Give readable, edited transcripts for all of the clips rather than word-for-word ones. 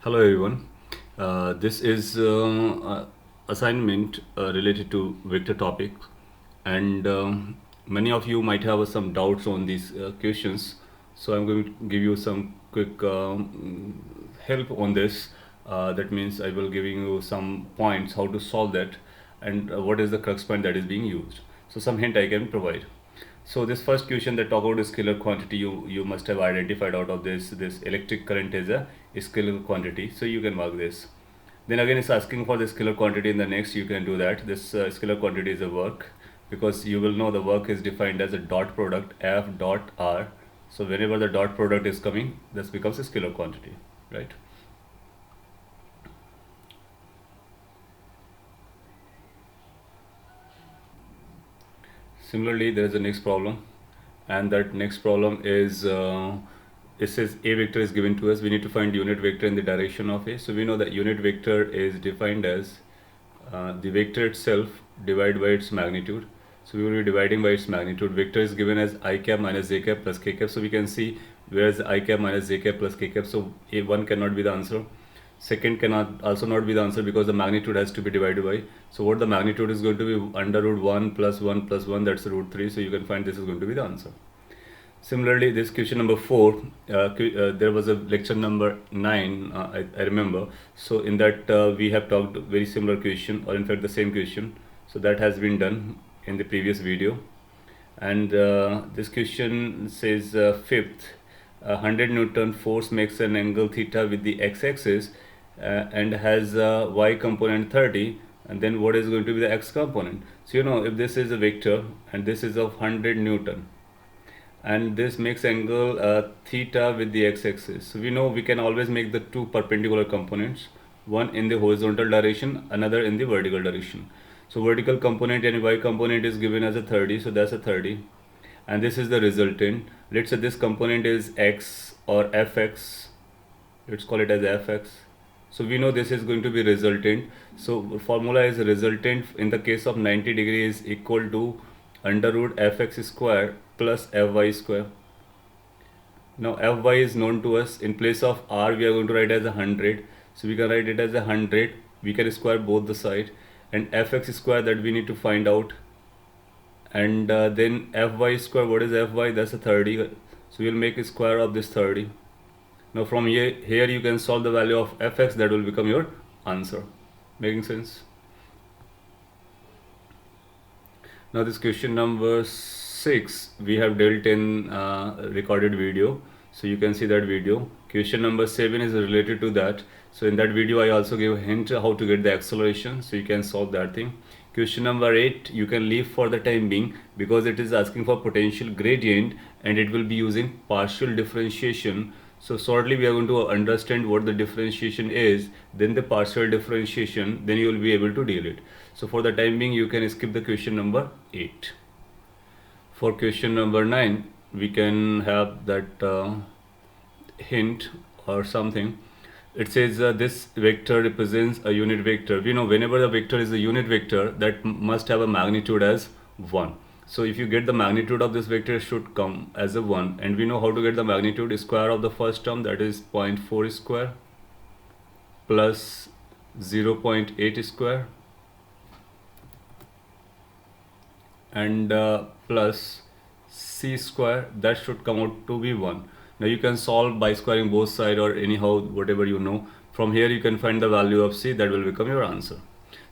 Hello everyone. This is assignment related to vector topic, and many of you might have some doubts on these questions. So I'm going to give you some quick help on this. That means I will giving you some points how to solve that, and what is the crux point that is being used. So some hint I can provide. So this first question that talk about a scalar quantity, you must have identified out of this electric current is a scalar quantity. So you can mark this. Then again it's asking for the scalar quantity in the next. You can do that. This scalar quantity is a work, because you will know the work is defined as a dot product F dot R. So whenever the dot product is coming, this becomes a scalar quantity, right? Similarly, there is a next problem, and that next problem is it says a vector is given to us. We need to find unit vector in the direction of a. So we know that unit vector is defined as the vector itself divided by its magnitude. So we will be dividing by its magnitude. Vector is given as I cap minus j cap plus k cap. So we can see where is I cap minus j cap plus k cap. So a1 cannot be the answer. Second cannot also not be the answer, because the magnitude has to be divided by. So what the magnitude is going to be, under root 1 plus 1 plus 1, that's root 3. So you can find this is going to be the answer. Similarly, this question number 4, there was a lecture number 9, I remember. So in that we have talked very similar question, or in fact the same question. So that has been done in the previous video. And this question says fifth, 100 Newton force makes an angle theta with the x-axis and has y component 30, and then what is going to be the x component. So you know, if this is a vector and this is of 100 Newton, and this makes angle theta with the x-axis. So we know we can always make the two perpendicular components, one in the horizontal direction, another in the vertical direction. So vertical component and y component is given as a 30, so that's a 30, and this is the resultant. Let's say this component is x or fx, let's call it as fx. So we know this is going to be resultant. So formula is resultant in the case of 90 degrees is equal to under root fx square plus fy square. Now fy is known to us. In place of r we are going to write as 100, so we can write it as 100. We can square both the side, and fx square that we need to find out, and then fy square, what is fy? That's a 30. So we'll make a square of this 30. Now from here you can solve the value of fx, that will become your answer. Making sense? Now this question number 6 we have dealt in recorded video, so you can see that video. Question number 7 is related to that. So in that video I also gave a hint how to get the acceleration, so you can solve that thing. Question number 8 you can leave for the time being, because it is asking for potential gradient and it will be using partial differentiation. So shortly we are going to understand what the differentiation is, then the partial differentiation, then you will be able to deal it. So for the time being you can skip the question number 8. For question number 9 we can have that hint or something. It says this vector represents a unit vector. We know whenever the vector is a unit vector, that must have a magnitude as 1. So if you get the magnitude of this vector, should come as a 1, and we know how to get the magnitude. Square of the first term, that is 0.4 square plus 0.8 square and plus c square, that should come out to be 1. Now you can solve by squaring both sides, or anyhow whatever you know. From here you can find the value of c, that will become your answer.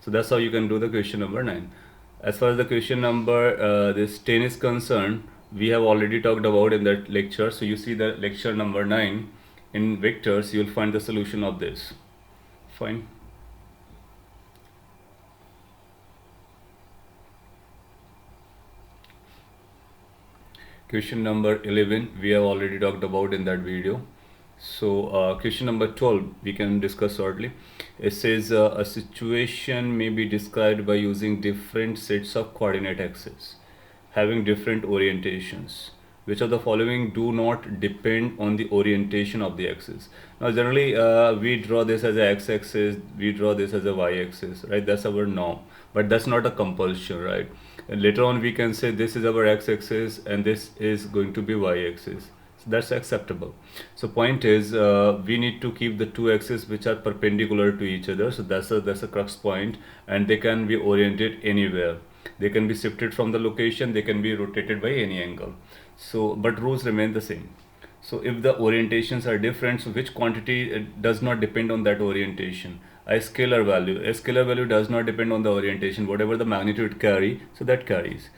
So that's how you can do the question number 9. As far as the question number this 10 is concerned, we have already talked about in that lecture. So you see the lecture number 9 in vectors, you will find the solution of this. Fine. Question number 11 we have already talked about in that video. So question number 12 we can discuss shortly. It says a situation may be described by using different sets of coordinate axes having different orientations. Which of the following do not depend on the orientation of the axis? Now generally we draw this as a x-axis, we draw this as a y-axis, right? That's our norm, but that's not a compulsion, right? And later on we can say this is our x-axis and this is going to be y-axis. So that's acceptable. So point is, we need to keep the two axes which are perpendicular to each other. So that's a crux point, and they can be oriented anywhere. They can be shifted from the location. They can be rotated by any angle. So but rules remain the same. So if the orientations are different, so which quantity does not depend on that orientation. A scalar value. A scalar value does not depend on the orientation. Whatever the magnitude carry, so that carries.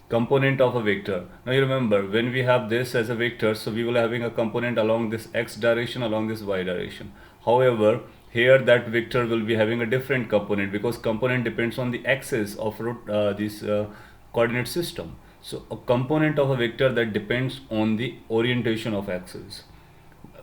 Component of a vector. Now you remember when we have this as a vector, so we will having a component along this x direction, along this y direction. However, here that vector will be having a different component because component depends on the axis of this coordinate system. So a component of a vector that depends on the orientation of axis.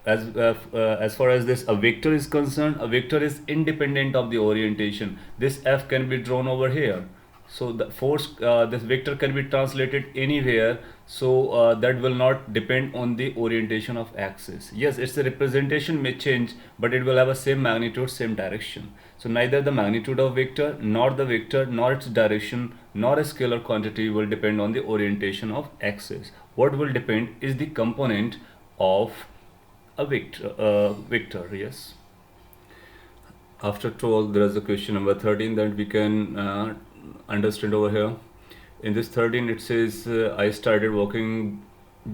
As far as this a vector is concerned, a vector is independent of the orientation. This f can be drawn over here, so the force this vector can be translated anywhere, so that will not depend on the orientation of axis. Yes, its representation may change, but it will have a same magnitude, same direction. So neither the magnitude of vector nor the vector nor its direction nor a scalar quantity will depend on the orientation of axis. What will depend is the component of a vector. Yes. After all, there is a question number 13 that we can understand over here. In this 13 it says I started walking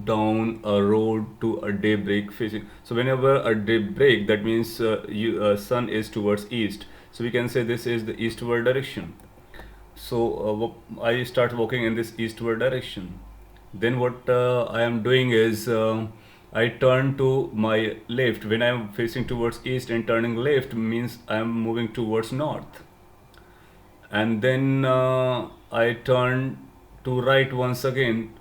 down a road to a daybreak facing. So whenever a daybreak, that means sun is towards east, so we can say this is the eastward direction. So I start walking in this eastward direction. Then what I am doing is I turn to my left. When I am facing towards east and turning left means I am moving towards north. And then I turn to right once again.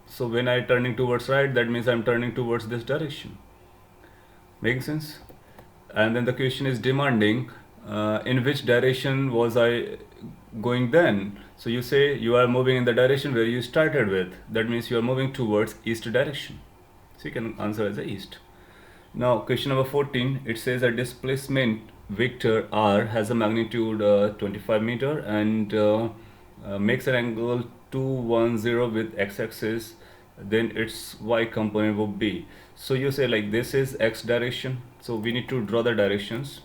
So when I turning towards right, that means I'm turning towards this direction. Making sense? And then the question is demanding in which direction was I going then. So you say you are moving in the direction where you started with. That means you are moving towards east direction. So you can answer as the east. Now question number 14, it says a displacement vector r has a magnitude 25 meter and makes an angle 210 with x-axis, then its y component would be. So you say like this is x direction, so we need to draw the directions.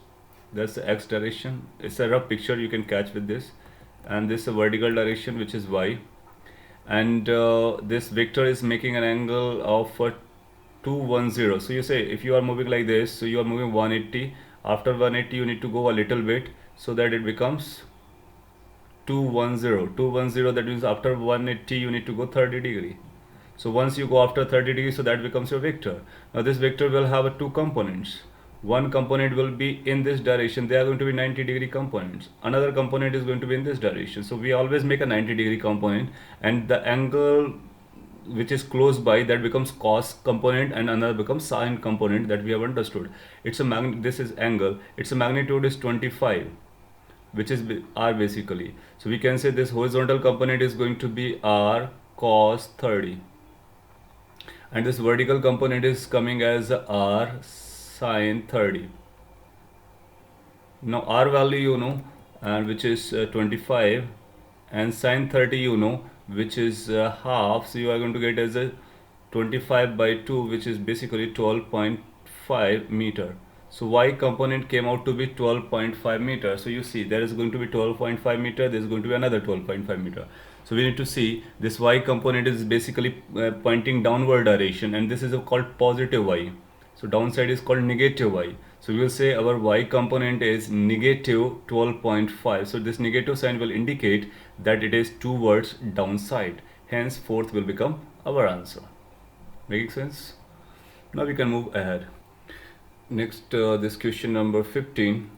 That's the x direction. It's a rough picture you can catch with this, and this is a vertical direction which is y, and this vector is making an angle of 210. So you say if you are moving like this, so you are moving 180. After 180 you need to go a little bit so that it becomes 210. That means after 180 you need to go 30 degree. So once you go after 30 degrees, so that becomes your vector. Now this vector will have two components. One component will be in this direction. They are going to be 90 degree components. Another component is going to be in this direction. So we always make a 90 degree component, and the angle which is close by, that becomes cos component, and another becomes sine component that we have understood. It's a this is angle. Its magnitude is 25, which is r basically. So we can say this horizontal component is going to be r cos 30, and this vertical component is coming as r sine 30. Now r value you know, and which is 25, and sine 30 you know, which is half. So you are going to get as a 25 by 2, which is basically 12.5 meter. So y component came out to be 12.5 meter. So you see there is going to be 12.5 meter, there is going to be another 12.5 meter. So we need to see this y component is basically pointing downward direction, and this is called positive y. So downside is called negative y. So we will say our y component is negative 12.5. So this negative sign will indicate that it is towards downside. Hence fourth will become our answer. Making sense? Now we can move ahead. Next, this question number 15.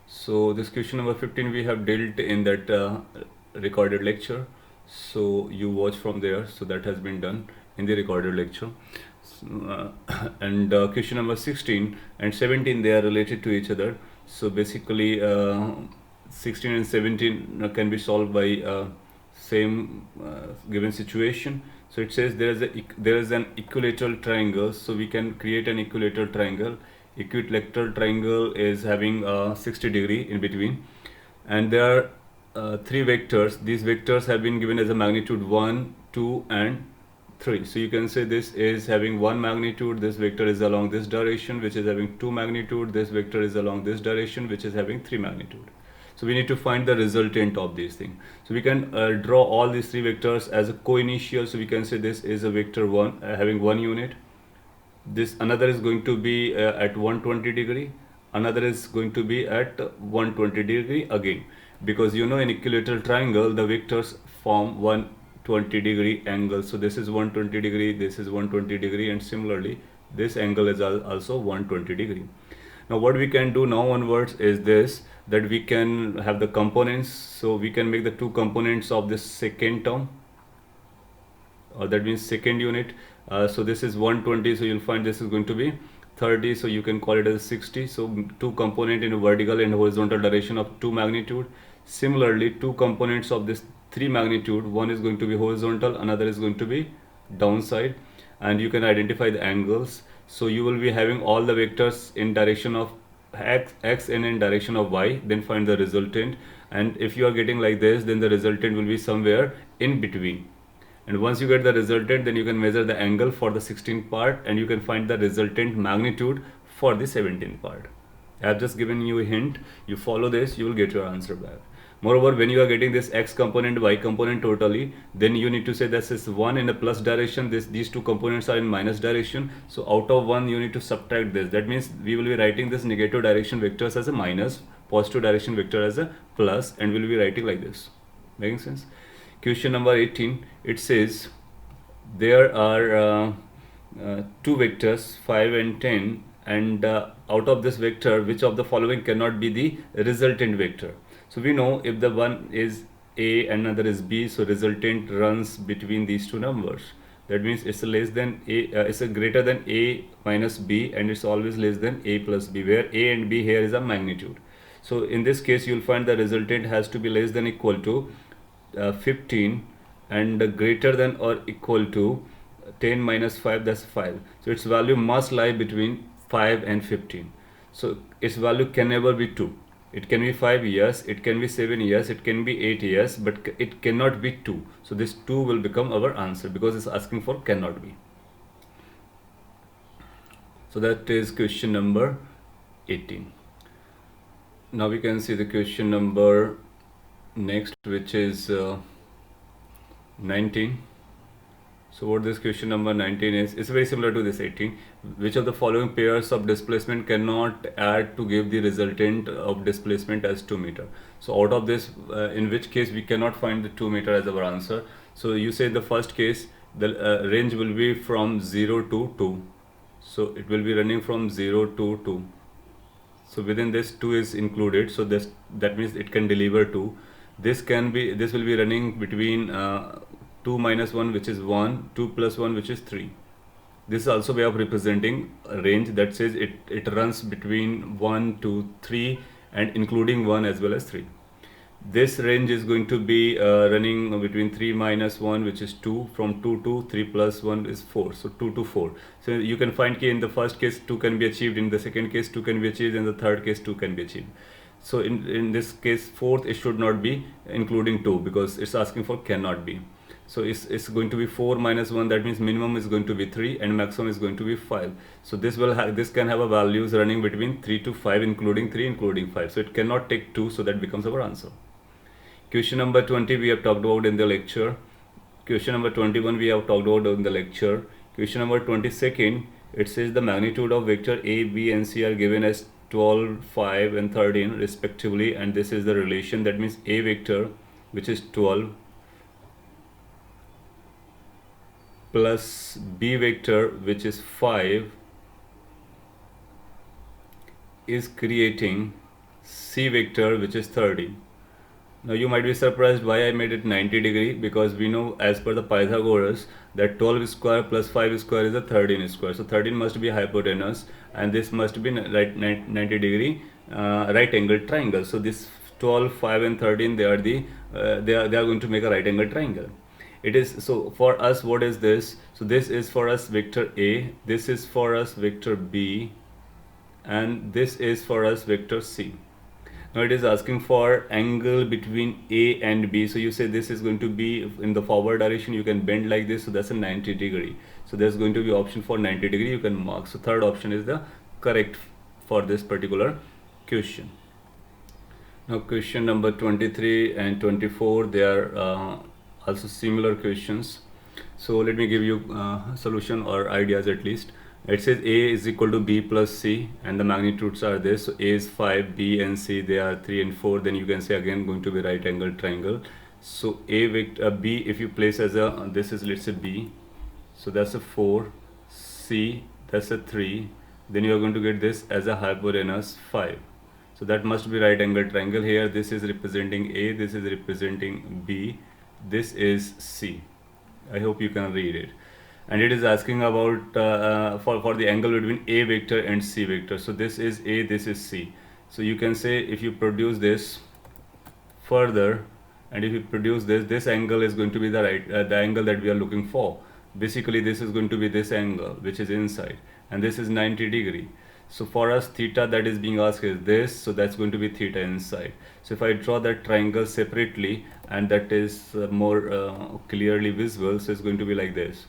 So this question number 15 we have dealt in that recorded lecture. So you watch from there. So that has been done in the recorded lecture. And question number 16 and 17, they are related to each other. So basically 16 and 17 can be solved by same given situation. So it says there is an equilateral triangle, so we can create an equilateral triangle. Equilateral triangle is having 60 degree in between, and there are three vectors. These vectors have been given as a magnitude 1, 2 and 3. So you can say this is having 1 magnitude, this vector is along this direction, which is having 2 magnitude, this vector is along this direction, which is having 3 magnitude. So we need to find the resultant of these things. So we can draw all these 3 vectors as a co-initial. So we can say this is a vector 1 having 1 unit. This another is going to be at 120 degree, another is going to be at 120 degree again, because you know in equilateral triangle the vectors form 120 degree angle. So this is 120 degree, this is 120 degree, and similarly this angle is also 120 degree. Now what we can do now onwards is this, that we can have the components. So we can make the 2 components of this second term, that means second unit. So this is 120, so you'll find this is going to be 30, so you can call it as 60. So 2 component in a vertical and horizontal direction of 2 magnitude. Similarly 2 components of this 3 magnitude, one is going to be horizontal, another is going to be downside, and you can identify the angles. So you will be having all the vectors in direction of x and in direction of y, then find the resultant. And if you are getting like this, then the resultant will be somewhere in between. And once you get the resultant, then you can measure the angle for the 16th part, and you can find the resultant magnitude for the 17th part. I have just given you a hint. You follow this, you will get your answer back. Moreover, when you are getting this x component, y component totally, then you need to say this is 1 in the plus direction, these 2 components are in minus direction. So out of 1 you need to subtract this. That means we will be writing this negative direction vectors as a minus, positive direction vector as a plus, and we will be writing like this. Making sense? Question number 18, it says there are 2 vectors 5 and 10, and out of this vector, which of the following cannot be the resultant vector? So we know if the one is a and another is b, so resultant runs between these 2 numbers. That means it's less than a, it's a greater than a minus b, and it's always less than a plus b, where a and b here is a magnitude. So in this case you'll find the resultant has to be less than equal to 15 and greater than or equal to 10 minus 5, that's 5. So its value must lie between 5 and 15. So its value can never be 2. It can be 5, yes, it can be 7, yes, it can be 8, yes, but it cannot be 2. So this 2 will become our answer, because it's asking for cannot be. So that is question number 18. Now we can see the question number next, which is 19. So what this question number 19 is, it's very similar to this 18. Which of the following pairs of displacement cannot add to give the resultant of displacement as 2 meter? So out of this, in which case we cannot find the 2 meter as our answer. So you say in the first case, the range will be from 0 to 2. So it will be running from 0 to 2. So within this 2 is included. So that means it can deliver 2. This will be running between 2 minus 1, which is 1, 2 plus 1, which is 3. This is also way of representing a range that says it runs between 1 to 3 and including 1 as well as 3. This range is going to be running between 3 minus 1, which is 2, from 2 to 3 plus 1 is 4, so 2 to 4. So you can find in the first case 2 can be achieved, in the second case 2 can be achieved, in the third case 2 can be achieved. So in this case fourth, it should not be including 2, because it's asking for cannot be. So it's going to be 4 minus 1, that means minimum is going to be 3 and maximum is going to be 5. So this can have a values running between 3 to 5, including 3, including 5. So it cannot take 2, so that becomes our answer. Question number 20 we have talked about in the lecture. Question number 21 we have talked about in the lecture. Question number 22nd, it says the magnitude of vector A, B and C are given as 12, 5 and 13 respectively, and this is the relation. That means A vector, which is 12, plus B vector, which is 5, is creating C vector, which is 30. Now you might be surprised why I made it 90 degree, because we know as per the Pythagoras that 12 square plus 5 square is a 13 square. So 13 must be hypotenuse, and this must be 90 degree right angle triangle. So this 12, 5 and 13, they are going to make a right angle triangle. It is, so for us, what is this? So this is for us vector A, this is for us vector B, and this is for us vector C. Now it is asking for angle between A and B. So you say this is going to be in the forward direction, you can bend like this, so that's a 90 degree. So there's going to be option for 90 degree, you can mark. So third option is the correct for this particular question. Now question number 23 and 24, they are also similar questions. So let me give you solution or ideas at least. It says A is equal to B plus C and the magnitudes are this. So A is 5, B and C, they are 3 and 4. Then you can say again going to be right angle triangle. So A vector B, if you place as a, this is let's say B, so that's a 4, C, that's a 3. Then you are going to get this as a hypotenuse 5. So that must be right angle triangle. Here this is representing A, this is representing B, this is C. I hope you can read it. And it is asking about for the angle between A vector and C vector. So this is A, this is C. So you can say if you produce this further and if you produce this angle is going to be the right the angle that we are looking for. Basically this is going to be this angle which is inside, and this is 90 degree. So for us theta that is being asked is this, so that's going to be theta inside. So if I draw that triangle separately and that is more clearly visible, so it's going to be like this.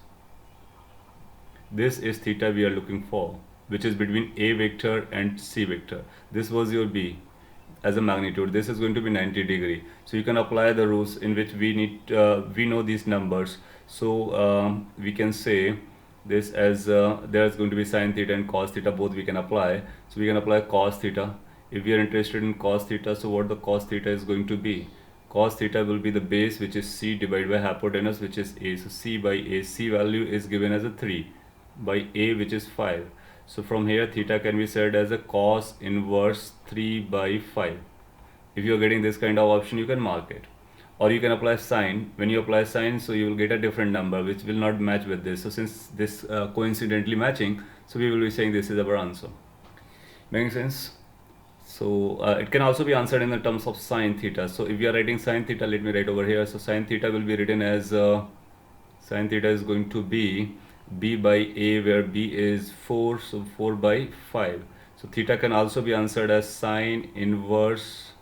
This is theta we are looking for, which is between A vector and C vector. This was your B as a magnitude. This is going to be 90 degree. So you can apply the rules in which we need we know these numbers. So we can say this as there's going to be sine theta and cos theta, both we can apply. So we can apply cos theta. If we are interested in cos theta, so what the cos theta is going to be? Cos theta will be the base, which is C, divided by hypotenuse, which is A. So C by A, C value is given as a 3 by A, which is 5. So from here theta can be said as a cos inverse 3 by 5. If you are getting this kind of option, you can mark it. Or you can apply sine. When you apply sine, so you will get a different number which will not match with this. So since this coincidentally matching, so we will be saying this is our answer. Making sense? So it can also be answered in the terms of sine theta. So if you are writing sine theta, let me write over here. So sine theta will be written as sine theta is going to be B by A, where B is 4, so 4 by 5. So theta can also be answered as sine inverse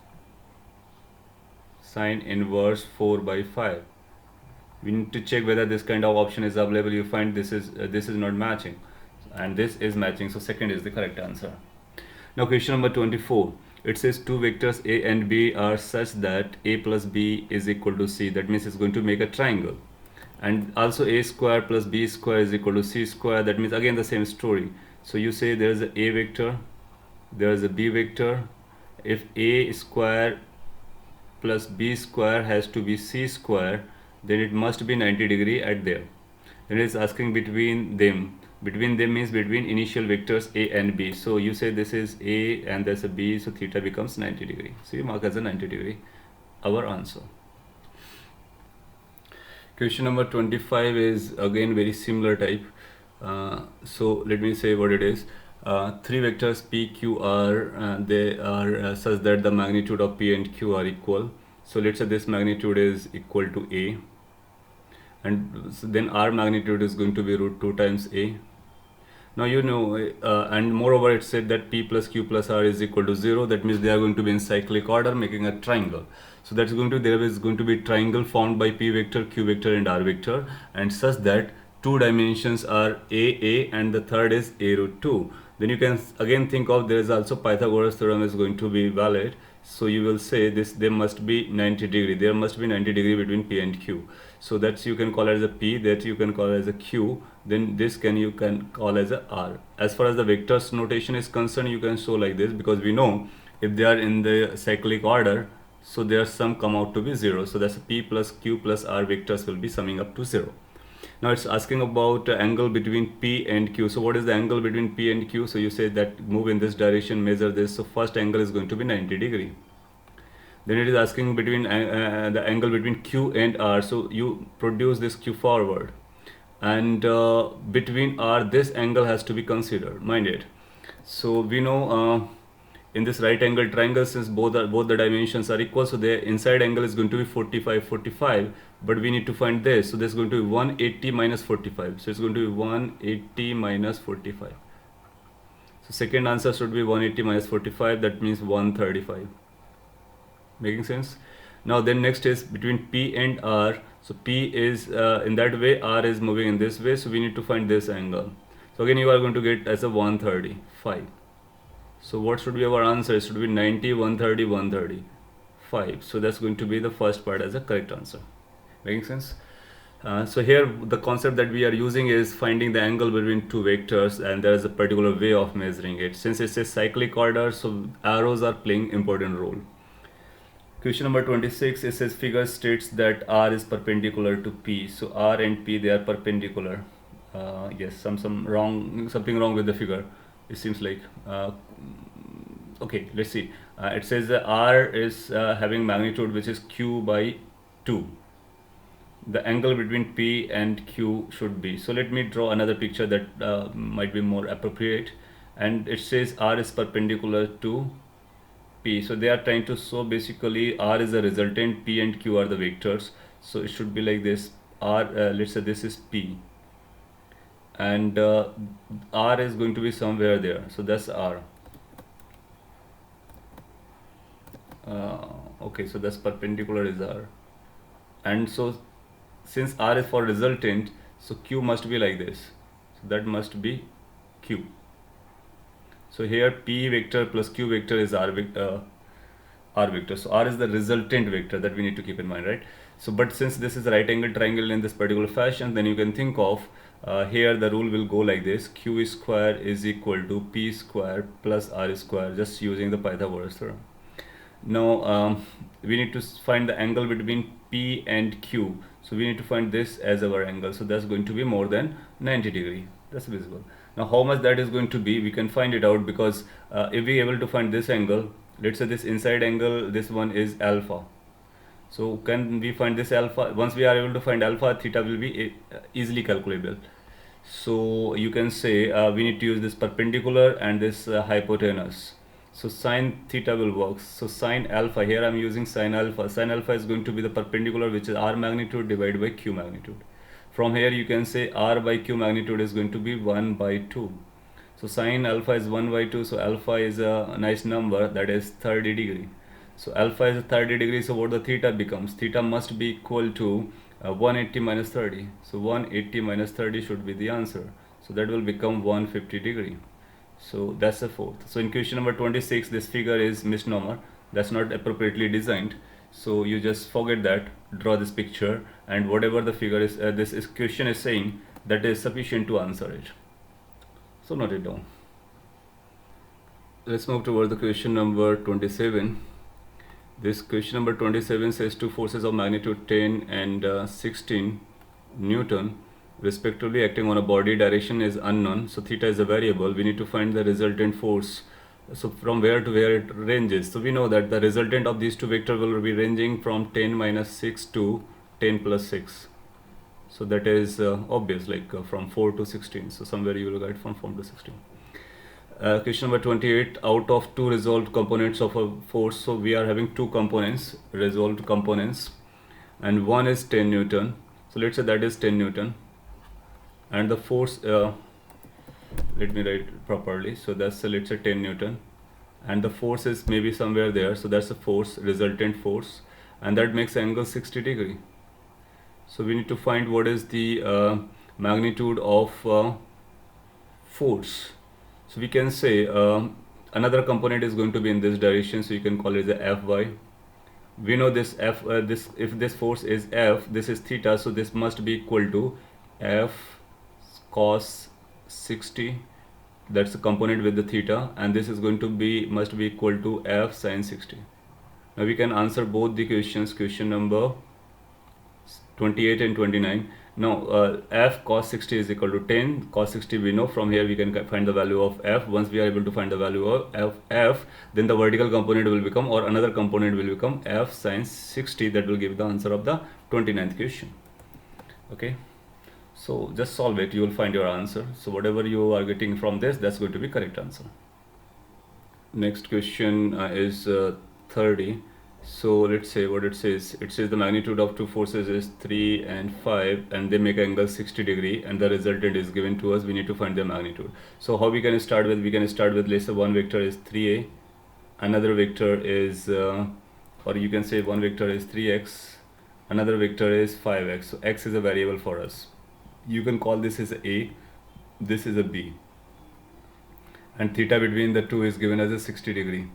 4 by 5. We need to check whether this kind of option is available. You find this is not matching and this is matching, so second is the correct answer. Now question number 24, it says two vectors A and B are such that A plus B is equal to C. That means it's going to make a triangle. And also A square plus B square is equal to C square. That means again the same story. So you say there is a A vector, there is a B vector. If A square plus B square has to be C square, then it must be 90 degree at there. Then it is asking between them. Between them means between initial vectors A and B. So you say this is A and there's a B, so theta becomes 90 degree. So you mark as a 90 degree our answer. Question number 25 is again very similar type. So let me say what it is. Three vectors P, Q, R, they are such that the magnitude of P and Q are equal. So let's say this magnitude is equal to A, and so then R magnitude is going to be root 2 times A. Now you know, and moreover it said that P plus Q plus R is equal to 0. That means they are going to be in cyclic order, making a triangle. So that's going to, there is going to be triangle formed by P vector, Q vector and R vector, and such that two dimensions are A, and the third is A root 2. Then you can again think of, there is also Pythagoras theorem is going to be valid. So you will say this, there must be 90 degree, there must be 90 degree between P and Q. So that's, you can call it as a P, that you can call as a Q, then this you can call as a R. As far as the vectors notation is concerned, you can show like this, because we know if they are in the cyclic order, so their sum come out to be 0. So that's P plus Q plus R vectors will be summing up to 0. Now it's asking about angle between P and Q. So what is the angle between P and Q? So you say that move in this direction, measure this. So first angle is going to be 90 degree. Then it is asking between the angle between Q and R. So you produce this Q forward, and between R this angle has to be considered, mind it. So we know in this right angle triangle, since both the dimensions are equal, so the inside angle is going to be 45, but we need to find this. So this is going to be 180 minus 45. So it's going to be 180 minus 45. So second answer should be 180 minus 45. That means 135. Making sense? Now then next is between P and R. So P is in that way, R is moving in this way, so we need to find this angle. So again you are going to get as a 135. So what should be our answer? It should be 90, 130, 135. So that's going to be the first part as a correct answer. Making sense? So here the concept that we are using is finding the angle between two vectors, and there is a particular way of measuring it. Since it's a cyclic order, so arrows are playing important role. Question number 26, it says figure states that R is perpendicular to P. So R and P, they are perpendicular. Yes, something wrong with the figure. It seems like. Okay, let's see. It says that R is having magnitude which is Q by 2. The angle between P and Q should be. So let me draw another picture that might be more appropriate. And it says R is perpendicular to P. So they are trying to show basically R is a resultant, P and Q are the vectors. So it should be like this. R, let's say this is P, and R is going to be somewhere there. So that's R. Okay, so that's perpendicular is R, and so since R is for resultant, so Q must be like this. So that must be Q. So here P vector plus Q vector is R vector. So R is the resultant vector that we need to keep in mind, right? So but since this is a right angle triangle in this particular fashion, then you can think of here the rule will go like this: Q square is equal to P square plus R square, just using the Pythagoras theorem. Now we need to find the angle between P and Q. So we need to find this as our angle. So that's going to be more than 90 degree. That's visible. Now how much that is going to be, we can find it out, because if we are able to find this angle, let's say this inside angle, this one is alpha. So can we find this alpha? Once we are able to find alpha, theta will be easily calculable. So you can say we need to use this perpendicular and this hypotenuse. So sine theta will work. So sine alpha, here I am using sine alpha. Sine alpha is going to be the perpendicular, which is R magnitude divided by Q magnitude. From here you can say R by Q magnitude is going to be 1 by 2. So sine alpha is 1 by 2. So alpha is a nice number, that is 30 degree. So alpha is 30 degree. So what the theta becomes? Theta must be equal to 180 minus 30. So 180 minus 30 should be the answer. So that will become 150 degree. So that's the fourth. So in question number 26, this figure is misnomer. That's not appropriately designed. So you just forget that, draw this picture, and whatever the figure is, this question is saying, that is sufficient to answer it. So note it down. Let's move toward the question number 27. This question number 27 says two forces of magnitude 10 and 16 Newton respectively acting on a body. Direction is unknown, so theta is a variable. We need to find the resultant force. So from where to where it ranges. So we know that the resultant of these two vectors will be ranging from 10 minus 6 to 10 plus 6. So that is obvious, like from 4 to 16. So somewhere you will get from 4 to 16. Question number 28, out of two resolved components of a force, so we are having two components, resolved components, and one is 10 Newton. So let's say that is 10 Newton, and the force, let me write it properly. So that's let's say 10 Newton, and the force is maybe somewhere there. So that's the force, resultant force, and that makes angle 60 degree. So we need to find what is the magnitude of force. So we can say another component is going to be in this direction, so you can call it the Fy. We know this F, if this force is F, this is theta, so this must be equal to F cos 60. That's the component with the theta, and this is going to be must be equal to F sin 60. Now we can answer both the questions, question number 28 and 29. Now F cos 60 is equal to 10 cos 60 we know. From here we can find the value of F. Once we are able to find the value of F, then the vertical component will become, or another component will become, F sin 60. That will give the answer of the 29th question. Okay, so just solve it, you will find your answer. So whatever you are getting from this, that's going to be correct answer. Next question is 30. So let's say what it says. It says the magnitude of two forces is 3 and 5, and they make angle 60 degree, and the resultant is given to us. We need to find their magnitude. So how we can start with? We can start with, let's say one vector is 3a, another vector is or you can say one vector is 3x, another vector is 5x. So x is a variable for us. You can call this as a, this is a b, and theta between the two is given as a 60 degree,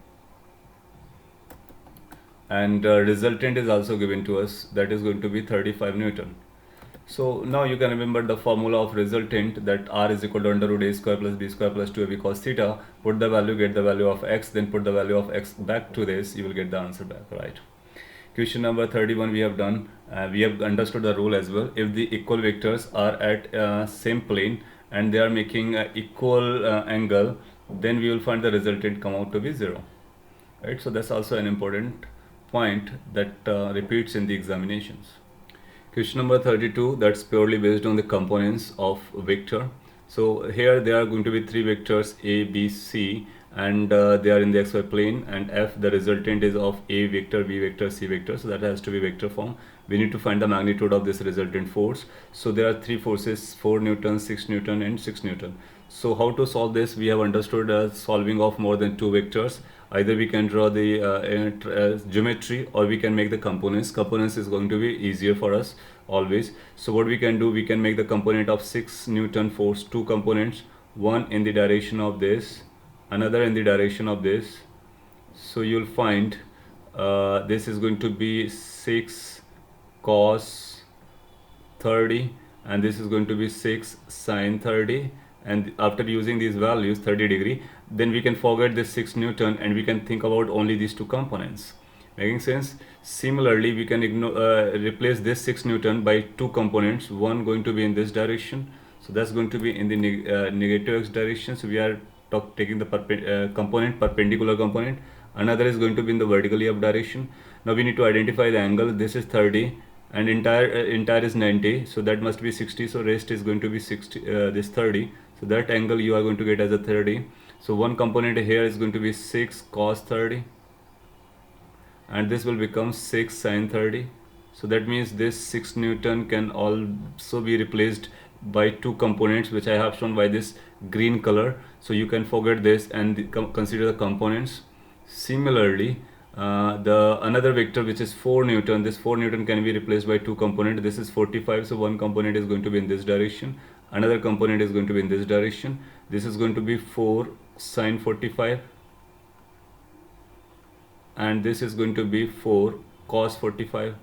and resultant is also given to us, that is going to be 35 Newton. So now you can remember the formula of resultant, that r is equal to under root a square plus b square plus 2ab cos theta. Put the value, get the value of x, then put the value of x back to this, you will get the answer back, right? Question number 31 we have done. We have understood the rule as well. If the equal vectors are at same plane and they are making equal angle, then we will find the resultant come out to be 0, right? So that's also an important point that repeats in the examinations. Question number 32, that's purely based on the components of vector. So here there are going to be three vectors a, b, c, and they are in the xy plane, and f, the resultant is of a vector, b vector, c vector, so that has to be vector form. We need to find the magnitude of this resultant force. So there are three forces, 4 Newton, 6 Newton and 6 Newton. So how to solve this? We have understood solving of more than two vectors. Either we can draw the geometry, or we can make the components. Components is going to be easier for us always. So what we can do, we can make the component of 6 Newton force, two components, one in the direction of this, another in the direction of this. So you'll find this is going to be 6 cos 30, and this is going to be 6 sin 30. And after using these values 30 degree, then we can forget this 6 Newton and we can think about only these two components. Making sense? Similarly, we can replace this 6 Newton by two components, one going to be in this direction, so that's going to be in the negative x direction. So we are taking the component, perpendicular component. Another is going to be in the vertically up direction. Now we need to identify the angle. This is 30 and entire is 90, so that must be 60, so rest is going to be 60, this 30, so that angle you are going to get as a 30. So one component here is going to be 6 cos 30, and this will become 6 sin 30. So that means this 6 Newton can also be replaced by two components, which I have shown by this green color. So you can forget this and consider the components. Similarly, the another vector, which is 4 Newton, this 4 Newton can be replaced by two components. This is 45, so one component is going to be in this direction, another component is going to be in this direction. This is going to be 4 sin 45, and this is going to be 4 cos 45.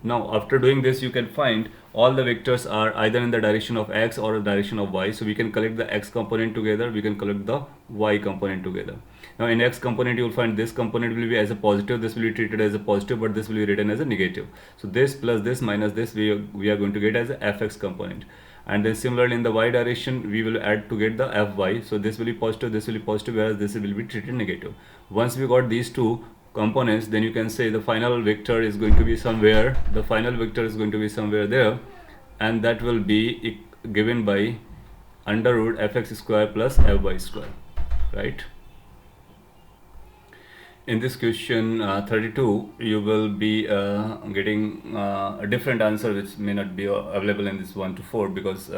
Now after doing this, you can find all the vectors are either in the direction of x or the direction of y. So we can collect the x component together, we can collect the y component together. Now in x component, you will find this component will be as a positive, this will be treated as a positive, but this will be written as a negative. So this plus this minus this, we are going to get as a fx component. And then similarly in the y direction, we will add to get the fy. So this will be positive, this will be positive, whereas this will be treated negative. Once we got these two components, then you can say the final vector is going to be somewhere, the final vector is going to be somewhere there, and that will be given by under root fx square plus fy square, right? In this question 32, you will be getting a different answer, which may not be available in this 1 to 4 because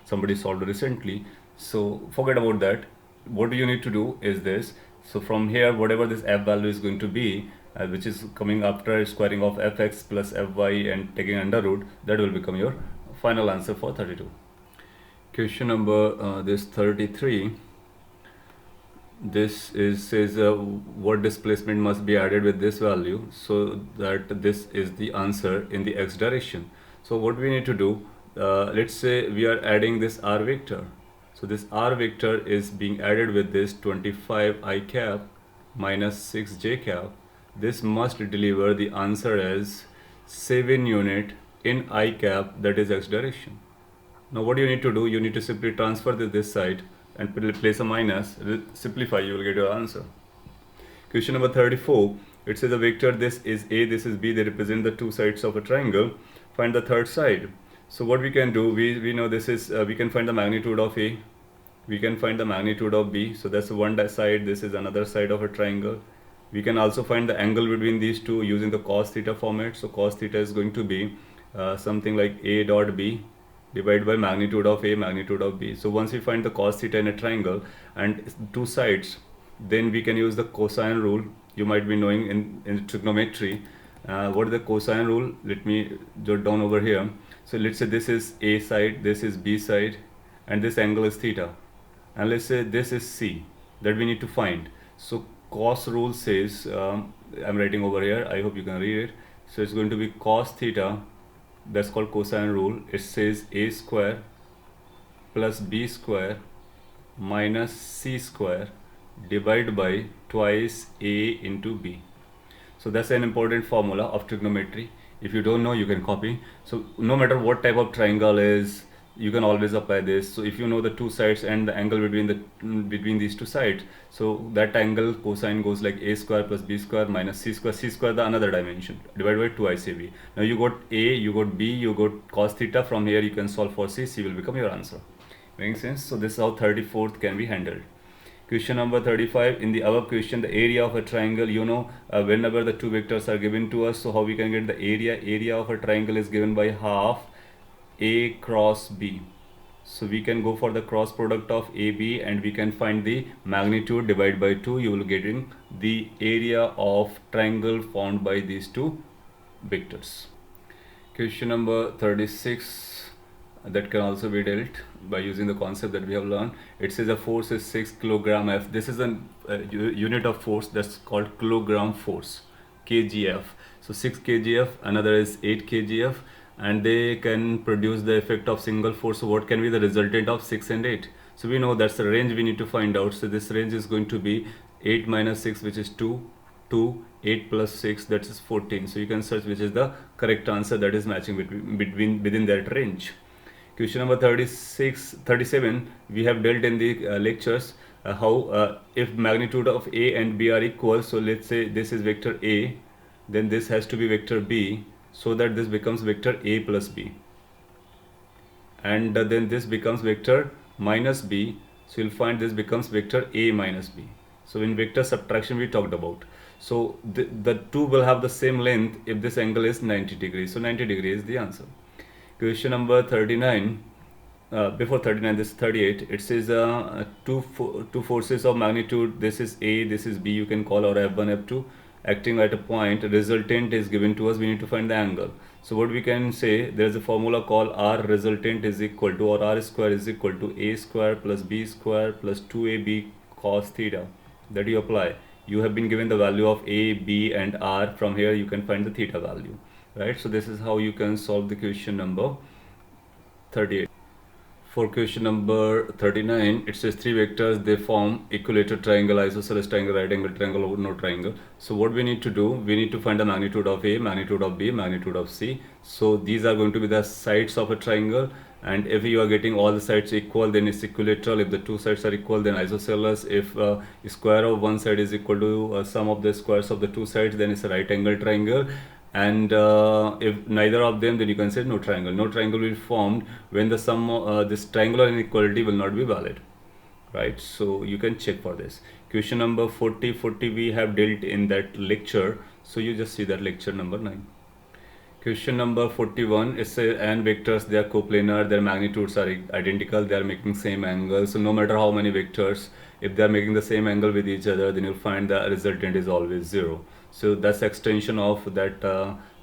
somebody solved recently. So forget about that. What you need to do is this. So from here, whatever this f value is going to be, which is coming after squaring of fx plus fy and taking under root, that will become your final answer for 32. Question number this 33. This says what displacement must be added with this value so that this is the answer in the x direction. So what we need to do, let's say we are adding this r vector. So this r vector is being added with this 25 I cap minus 6 j cap. This must deliver the answer as 7 unit in I cap, that is x direction. Now what you need to do, you need to simply transfer this side and place a minus, simplify, you will get your answer. Question number 34, it says a vector, this is a, this is b, they represent the two sides of a triangle. Find the third side. So what we can do, we know this is, we can find the magnitude of a, we can find the magnitude of b, so that's one side, this is another side of a triangle. We can also find the angle between these two using the cos theta format. So cos theta is going to be something like a dot b divided by magnitude of a, magnitude of b. So once we find the cos theta in a triangle and two sides, then we can use the cosine rule. you might be knowing in trigonometry. What is the cosine rule? Let me jot down over here. So let's say this is A side, this is B side, and this angle is theta. And let's say this is C that we need to find. So cos rule says, I'm writing over here, I hope you can read it. So it's going to be cos theta, that's called cosine rule. It says A square plus B square minus C square divided by twice A into B. So that's an important formula of trigonometry. If you don't know, you can copy. So no matter what type of triangle is, you can always apply this. So if you know the two sides and the angle between these two sides, so that angle cosine goes like A square plus B square minus C square the another dimension, divided by twice AB. Now you got A, you got B, you got cos theta. From here you can solve for C will become your answer. Making sense? So this is how 34th can be handled. Question number 35. In the above question, the area of a triangle, whenever the two vectors are given to us, so how we can get the area? Area of a triangle is given by half A cross B. So we can go for the cross product of AB and we can find the magnitude divided by 2. You will get in the area of triangle formed by these two vectors. Question number 36. That can also be dealt by using the concept that we have learned. It says a force is 6 kilogram F. This is a unit of force that's called kilogram force, kgf. So 6 kgf, another is 8 kgf, and they can produce the effect of single force. So what can be the resultant of 6 and 8? So we know that's the range we need to find out. So this range is going to be 8 minus 6, which is 2, 8 plus 6, that is 14. So you can search which is the correct answer that is matching within that range. Question number 37, we have dealt in the lectures how if magnitude of A and B are equal. So let's say this is vector A, then this has to be vector B, so that this becomes vector A plus B, and then this becomes vector minus B. So you'll find this becomes vector A minus B. So in vector subtraction we talked about. So the two will have the same length if this angle is 90 degrees. So 90 degrees is the answer. Question number 39. Before 39, this is 38. It says two forces of magnitude. This is A, this is B. You can call our F1, F2, acting at a point. Resultant is given to us. We need to find the angle. So what we can say, there is a formula called R resultant is equal to, or R square is equal to A square plus B square plus 2AB cos theta. That you apply. You have been given the value of A, B, and R. From here you can find the theta value. Right, so this is how you can solve the question number 38. For question number 39, it says three vectors, they form equilateral triangle, isosceles triangle, right angle triangle, or no triangle. So what we need to do, we need to find the magnitude of A, magnitude of B, magnitude of C. So these are going to be the sides of a triangle, and if you are getting all the sides equal, then it's equilateral. If the two sides are equal, then isosceles. If square of one side is equal to sum of the squares of the two sides, then it's a right angle triangle. And if neither of them, then you can say no triangle. No triangle will be formed when the sum this triangular inequality will not be valid, right? So you can check for this. Question number 40 we have dealt in that lecture, so you just see that lecture number 9. Question number 41, it says n vectors, they are coplanar, their magnitudes are identical, they are making same angle. So no matter how many vectors, if they are making the same angle with each other, then you'll find the resultant is always 0. So that's extension of that,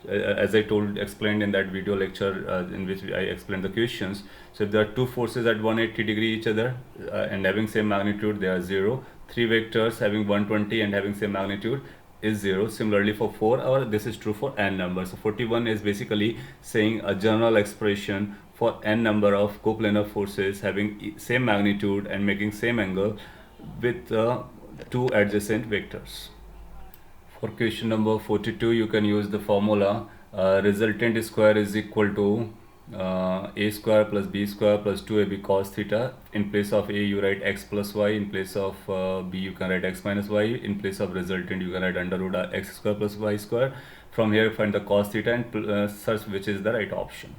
as I explained in that video lecture in which I explained the questions. So if there are two forces at 180 degree each other and having same magnitude, they are 0. Three vectors having 120 and having same magnitude is 0. Similarly for 4, or this is true for n numbers. So 41 is basically saying a general expression for n number of coplanar forces having same magnitude and making same angle with two adjacent vectors. For question number 42, you can use the formula resultant square is equal to A square plus B square plus 2AB cos theta. In place of A, you write x plus y. In place of B, you can write x minus y. In place of resultant, you can write under root x square plus y square. From here, find the cos theta and search which is the right option.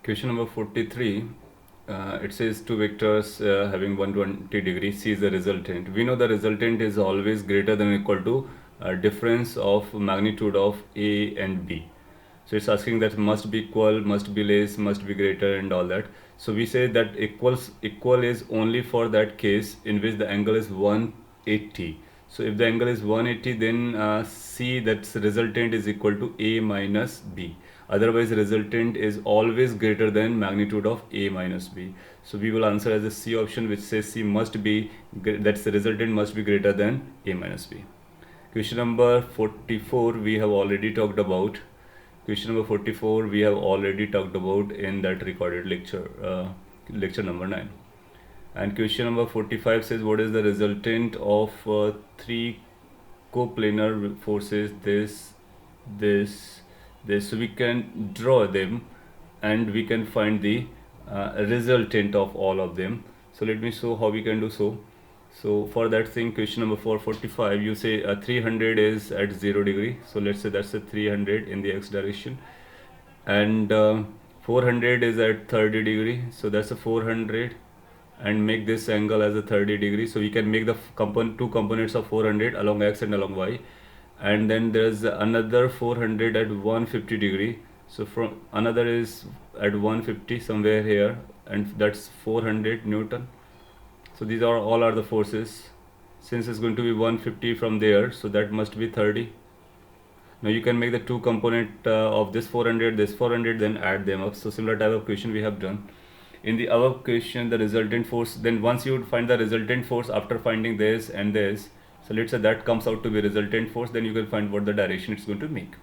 Question number 43. It says two vectors having 120 degrees. C is the resultant. We know the resultant is always greater than or equal to difference of magnitude of A and B. So it's asking that must be equal, must be less, must be greater, and all that. So we say that equal is only for that case in which the angle is 180. So if the angle is 180, then C, that's resultant, is equal to A minus B. Otherwise resultant is always greater than magnitude of A minus B. So we will answer as a C option, which says C must be, that's the resultant must be greater than A minus B. Question number 44 we have already talked about. Question number 44 we have already talked about in that recorded lecture, lecture number 9. And question number 45 says, what is the resultant of three coplanar forces, this. So we can draw them and we can find the resultant of all of them. So let me show how we can do so. So for that thing, question number 445, you say 300 is at 0 degree. So let's say that's a 300 in the x direction, and 400 is at 30 degree. So that's a 400, and make this angle as a 30 degree. So we can make the two components of 400 along x and along y. And then there's another 400 at 150 degree. So from another is at 150 somewhere here, and that's 400 Newton. So these are all are the forces. Since it's going to be 150 from there, so that must be 30. Now you can make the two component of this 400, then add them up. So similar type of question we have done. In the above question, the resultant force, then once you would find the resultant force after finding this and this, so let's say that comes out to be resultant force, then you can find what the direction it's going to make.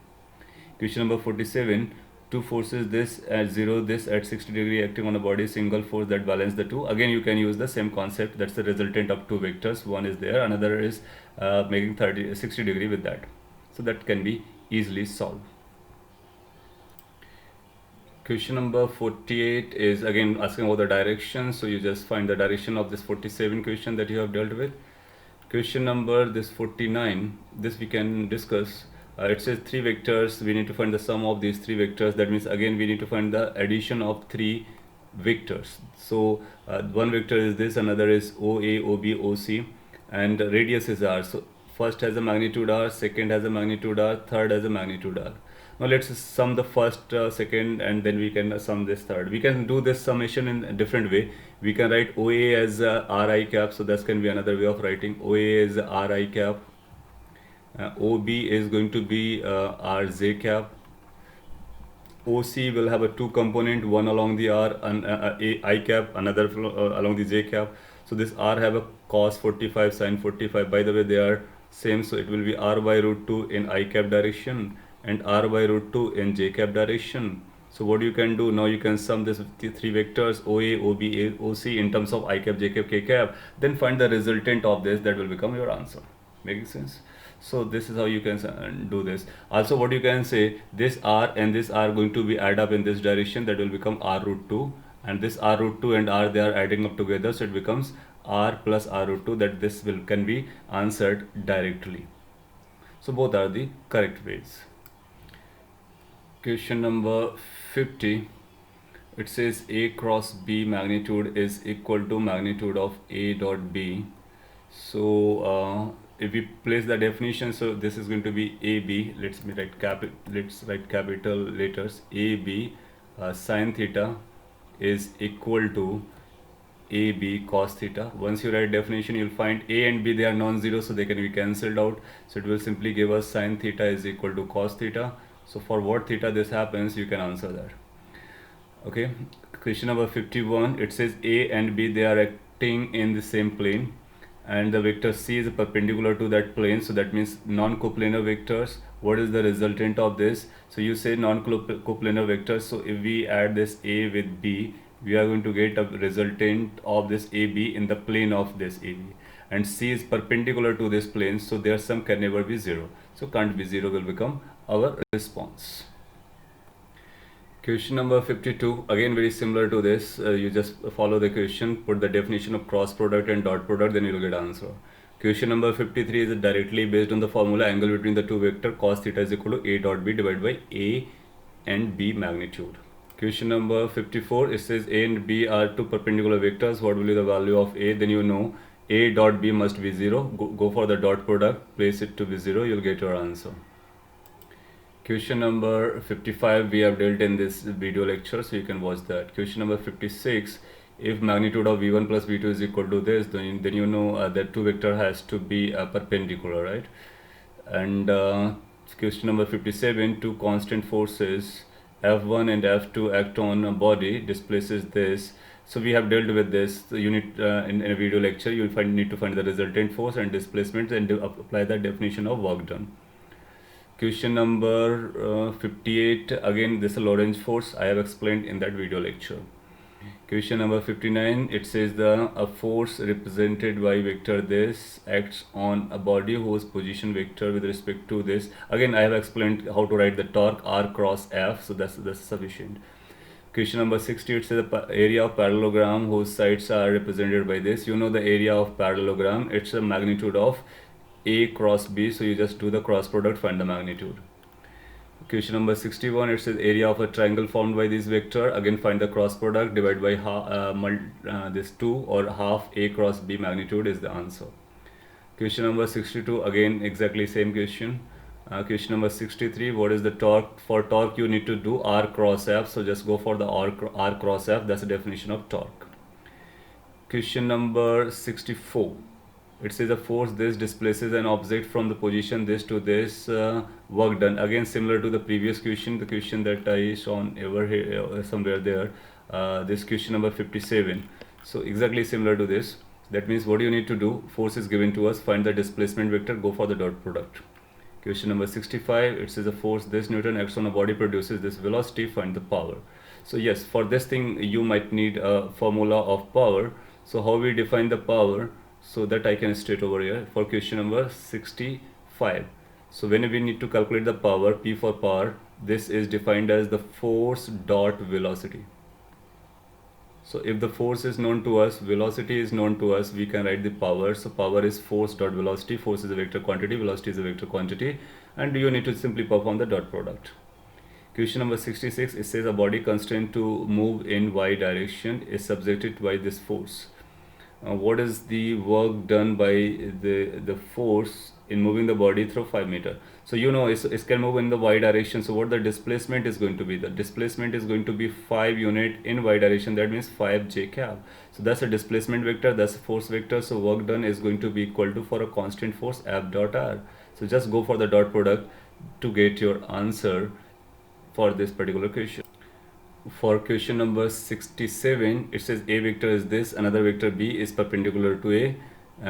Question number 47, two forces, this at 0, this at 60 degree, acting on a body, single force that balance the two. Again you can use the same concept, that's the resultant of two vectors. One is there, another is making 60 degree with that. So that can be easily solved. Question number 48 is again asking about the direction. So you just find the direction of this 47 question that you have dealt with. Question number this 49, this we can discuss. It says three vectors, we need to find the sum of these three vectors. That means again we need to find the addition of three vectors. So one vector is this, another is OA, OB, OC, and radius is R. So first has a magnitude R, second has a magnitude R, third has a magnitude R. Now let's sum the first, second, and then we can sum this third. We can do this summation in a different way. We can write OA as Ri cap, so that can be another way of writing. OA is Ri cap, OB is going to be Rj cap, OC will have a two component, one along the R and I cap, another along the J cap. So this R have a cos 45, sin 45. By the way, they are same, so it will be R by root 2 in I cap direction and R by root 2 in J cap direction. So what you can do now, you can sum this with the three vectors OA, OB, OC in terms of I cap, J cap, K cap, then find the resultant of this, that will become your answer. Making sense? So this is how you can do this. Also what you can say, this R and this R going to be add up in this direction, that will become R root 2, and this R root 2 and R, they are adding up together, so it becomes R plus R root 2, that this can be answered directly. So both are the correct ways. Question number 50, it says A cross B magnitude is equal to magnitude of A dot B. So if we place the definition, so this is going to be AB. Let's write capital letters. AB sin theta is equal to AB cos theta. Once you write definition, you'll find A and B, they are non-zero, so they can be cancelled out. So it will simply give us sin theta is equal to cos theta. So for what theta this happens, you can answer that. Okay. Question number 51, it says A and B, they are acting in the same plane, and the vector C is perpendicular to that plane, so that means non-coplanar vectors. What is the resultant of this? So you say non-coplanar vectors, so if we add this A with B, we are going to get a resultant of this AB in the plane of this AB, and C is perpendicular to this plane, so their sum can never be 0, so can't be 0 will become our response. Question number 52, again very similar to this. You just follow the question, put the definition of cross product and dot product, then you will get answer. Question number 53 is directly based on the formula angle between the two vector cos theta is equal to A dot B divided by A and B magnitude. Question number 54, it says A and B are two perpendicular vectors. What will be the value of A? Then you know A dot B must be 0. Go for the dot product, place it to be 0, you'll get your answer. Question number 55 we have dealt in this video lecture, so you can watch that. Question number 56, if magnitude of v1 plus v2 is equal to this, then you know that two vector has to be perpendicular, right? And question number 57, two constant forces F1 and F2 act on a body, displaces this. So we have dealt with this. So you need in a video lecture you need to find the resultant force and displacement and apply the definition of work done. Question number 58, again this is Lorentz force. I have explained in that video lecture. Question number 59, it says a force represented by vector this acts on a body whose position vector with respect to this. Again, I have explained how to write the torque R cross F, so that's sufficient. Question number 60, it says the area of parallelogram whose sides are represented by this. You know the area of parallelogram, it's a magnitude of A cross B, so you just do the cross product, find the magnitude. Question number 61, it says area of a triangle formed by this vector. Again, find the cross product, divide by this 2 or half A cross B magnitude is the answer. Question number 62, again exactly same question. Question number 63, what is the torque? For torque you need to do R cross F, so just go for the R cross F, that's the definition of torque. Question number 64, it says a force this displaces an object from the position this to this, work done. Again similar to the previous question, the question that I shown over here somewhere there, this question number 57. So exactly similar to this. That means what you need to do, force is given to us, find the displacement vector, go for the dot product. Question number 65, it says a force this Newton acts on a body produces this velocity, find the power. So yes, for this thing you might need a formula of power. So how we define the power? So that I can state over here for question number 65. So when we need to calculate the power, P for power, this is defined as the force dot velocity. So if the force is known to us, velocity is known to us, we can write the power. So power is force dot velocity. Force is a vector quantity, velocity is a vector quantity, and you need to simply perform the dot product. Question number 66, it says a body constrained to move in y direction is subjected by this force. What is the work done by the force in moving the body through 5 meter? So you know it can move in the y direction. So what the displacement is going to be? The displacement is going to be 5 unit in y direction. That means 5 j cap. So that's a displacement vector, that's a force vector. So work done is going to be equal to, for a constant force, F dot R. So just go for the dot product to get your answer for this particular question. For question number 67, it says A vector is this, another vector B is perpendicular to A,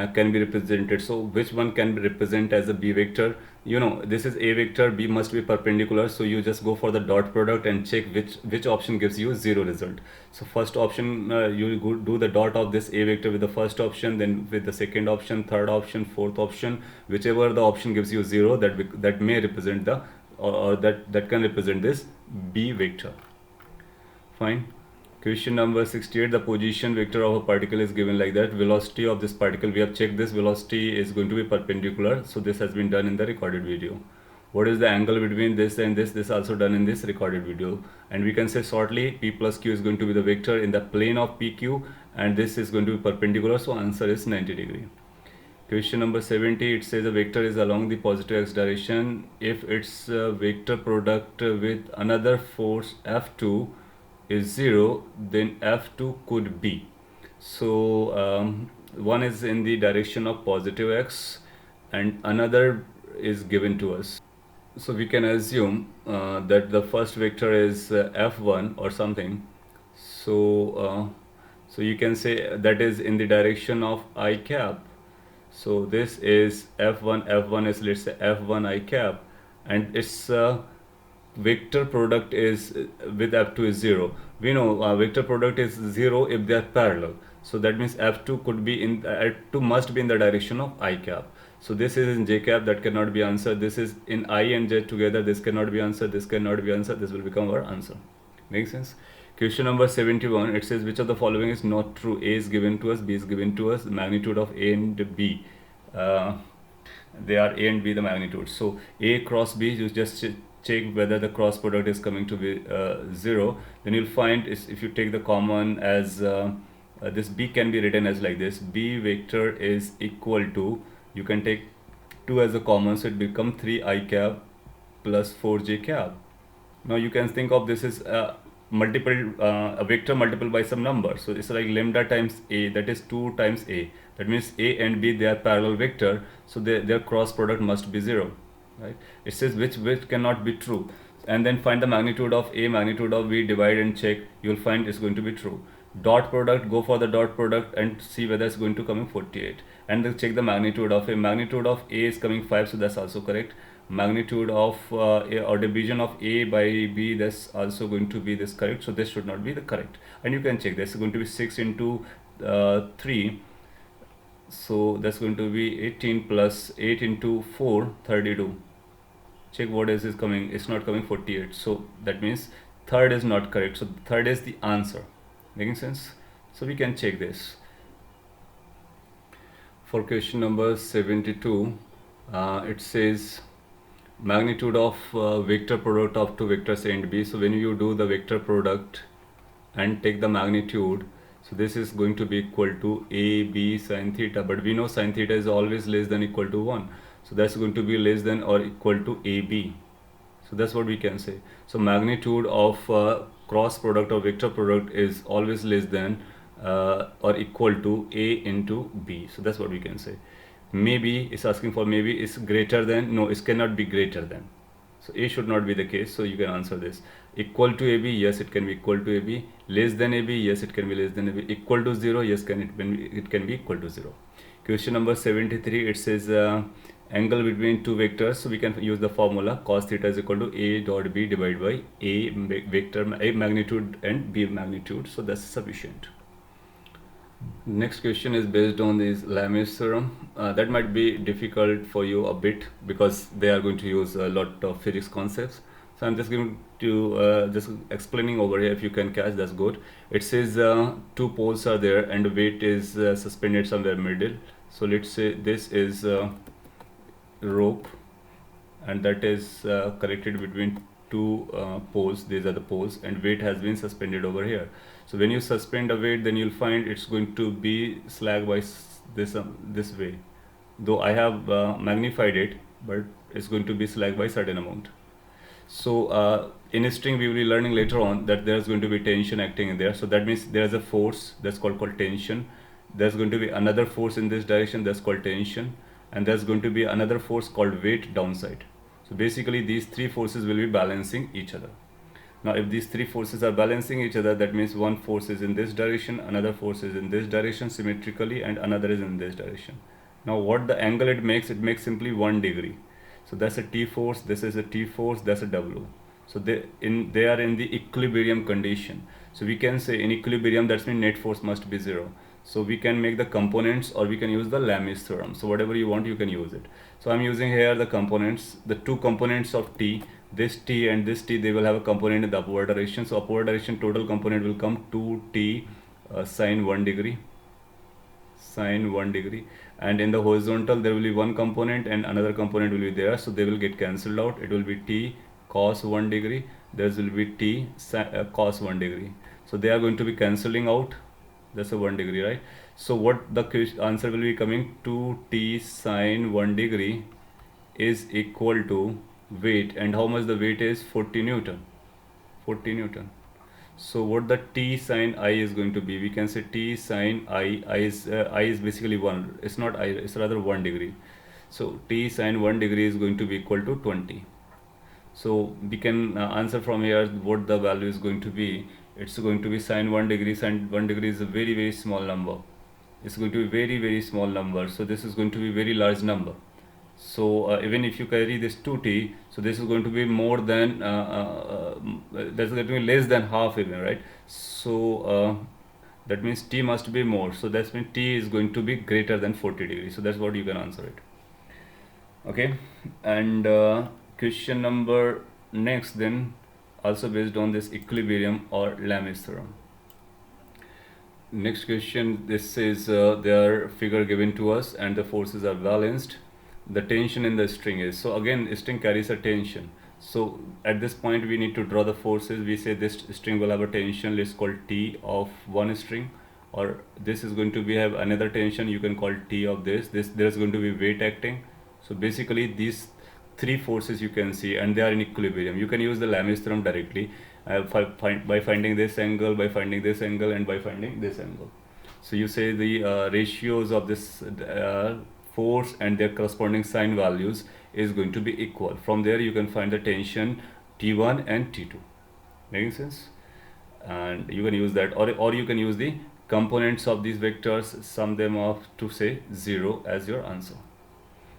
can be represented. So which one can be represented as a B vector? You know this is A vector, B must be perpendicular, so you just go for the dot product and check which option gives you 0 result. So first option, you go do the dot of this A vector with the first option, then with the second option, third option, fourth option, whichever the option gives you 0, that may represent the or that can represent this B vector. Fine. Question number 68, the position vector of a particle is given like that. Velocity of this particle, we have checked this velocity is going to be perpendicular, so this has been done in the recorded video. What is the angle between this and this also done in this recorded video. And we can say shortly P plus Q is going to be the vector in the plane of PQ, and this is going to be perpendicular, so answer is 90 degree. Question number 70, it says a vector is along the positive x direction if its vector product with another force F2 is 0, then F2 could be. So one is in the direction of positive x and another is given to us. So we can assume that the first vector is F1 or something. So you can say that is in the direction of I cap. So this is F1 is, let's say, F1 I cap, and its vector product is with F2 is 0. We know vector product is 0 if they are parallel. So that means F2 could be in F2 must be in the direction of I cap. So this is in J cap, that cannot be answered. This is in I and J together, this cannot be answered, this cannot be answered, this will become our answer. Make sense? Question number 71, it says which of the following is not true? A is given to us, B is given to us, the magnitude of A and B. They are A and B the magnitude. So A cross B, you just check whether the cross product is coming to be 0. Then you'll find if you take the common as this B can be written as like this. B vector is equal to, you can take 2 as a common, so it becomes 3 I cap plus 4 j cap. Now you can think of this is a vector multiple by some number. So it's like lambda times a, that is 2 times a. That means a and b, they are parallel vector, so their cross product must be 0, right? It says which cannot be true, and then find the magnitude of a, magnitude of b, divide and check. You'll find it's going to be true. Dot product, go for the dot product and see whether it's going to come in 48, and then check the magnitude of a. Magnitude of a is coming 5, so that's also correct. Magnitude of a, or division of a by b, that's also going to be this correct, so this should not be the correct. And you can check, this is going to be 6 into 3, so that's going to be 18 plus 8 into 4, 32. Check what is coming, it's not coming 48, so that means third is not correct, so third is the answer. Making sense? So we can check this. For question number 72, it says magnitude of vector product of two vectors a and b. So when you do the vector product and take the magnitude, so this is going to be equal to a b sine theta, but we know sine theta is always less than equal to 1, so that's going to be less than or equal to ab. So that's what we can say. So magnitude of cross product or vector product is always less than or equal to a into b. So that's what we can say. Maybe it's asking for maybe it's greater than, no, it cannot be greater than. So a should not be the case, so you can answer this. Equal to ab, yes, it can be equal to ab. Less than ab, yes, it can be less than ab. Equal to 0, yes, it can be equal to 0. Question number 73, it says angle between two vectors, so we can use the formula cos theta is equal to a dot b divided by a vector, a magnitude and b magnitude, so that's sufficient. Next question is based on this Lami's theorem. That might be difficult for you a bit because they are going to use a lot of physics concepts. So I'm just going to just explaining over here. If you can catch, that's good. It says two poles are there and the weight is suspended somewhere middle. So let's say this is rope and that is connected between two poles. These are the poles and weight has been suspended over here. So when you suspend a weight, then you'll find it's going to be slag by this way. Though I have magnified it, but it's going to be slag by certain amount. So in a string, we will be learning later on that there's going to be tension acting in there. So that means there's a force that's called tension. There's going to be another force in this direction that's called tension, and there's going to be another force called weight downside. So basically these three forces will be balancing each other. Now if these three forces are balancing each other, that means one force is in this direction, another force is in this direction symmetrically, and another is in this direction. Now what the angle it makes simply 1 degree. So that's a T force, this is a T force, that's a W. So they are in the equilibrium condition. So we can say in equilibrium, that means net force must be 0. So we can make the components, or we can use the Lami's theorem. So whatever you want, you can use it. So I'm using here the components, the two components of T, this T and this T, they will have a component in the upward direction. So upward direction total component will come 2T sine 1 degree, sine 1 degree. And in the horizontal, there will be one component and another component will be there. So they will get cancelled out. It will be T cos 1 degree. There will be T cos 1 degree. So they are going to be cancelling out. That's a 1 degree, right? So what the answer will be coming, 2T sine 1 degree is equal to weight, and how much the weight is 40 Newton. 40 Newton. So what the T sine I is going to be, we can say T sine I is basically 1. It's not I, it's rather 1 degree. So T sine 1 degree is going to be equal to 20. So we can answer from here what the value is going to be. It's going to be sine 1 degree. Sine 1 degree is a very, very small number. It's going to be very, very small number. So this is going to be very large number. So even if you carry this 2T, so this is going to be more than, that's going to be less than half even, right? So that means T must be more. So that means T is going to be greater than 40 degrees. So that's what you can answer it. Okay. And question number next then, also based on this equilibrium or Lami's theorem. Next question, this is their figure given to us and the forces are balanced. The tension in the string is, so again string carries a tension. So at this point we need to draw the forces. We say this string will have a tension, let's call T of one string, or this is going to be have another tension, you can call T of this. There's going to be weight acting. So basically these three forces you can see and they are in equilibrium. You can use the Lami's theorem directly. by finding this angle, by finding this angle, and by finding this angle. So you say the ratios of this force and their corresponding sign values is going to be equal. From there you can find the tension T1 and T2. Making sense? And you can use that, or you can use the components of these vectors, sum them up to say 0 as your answer.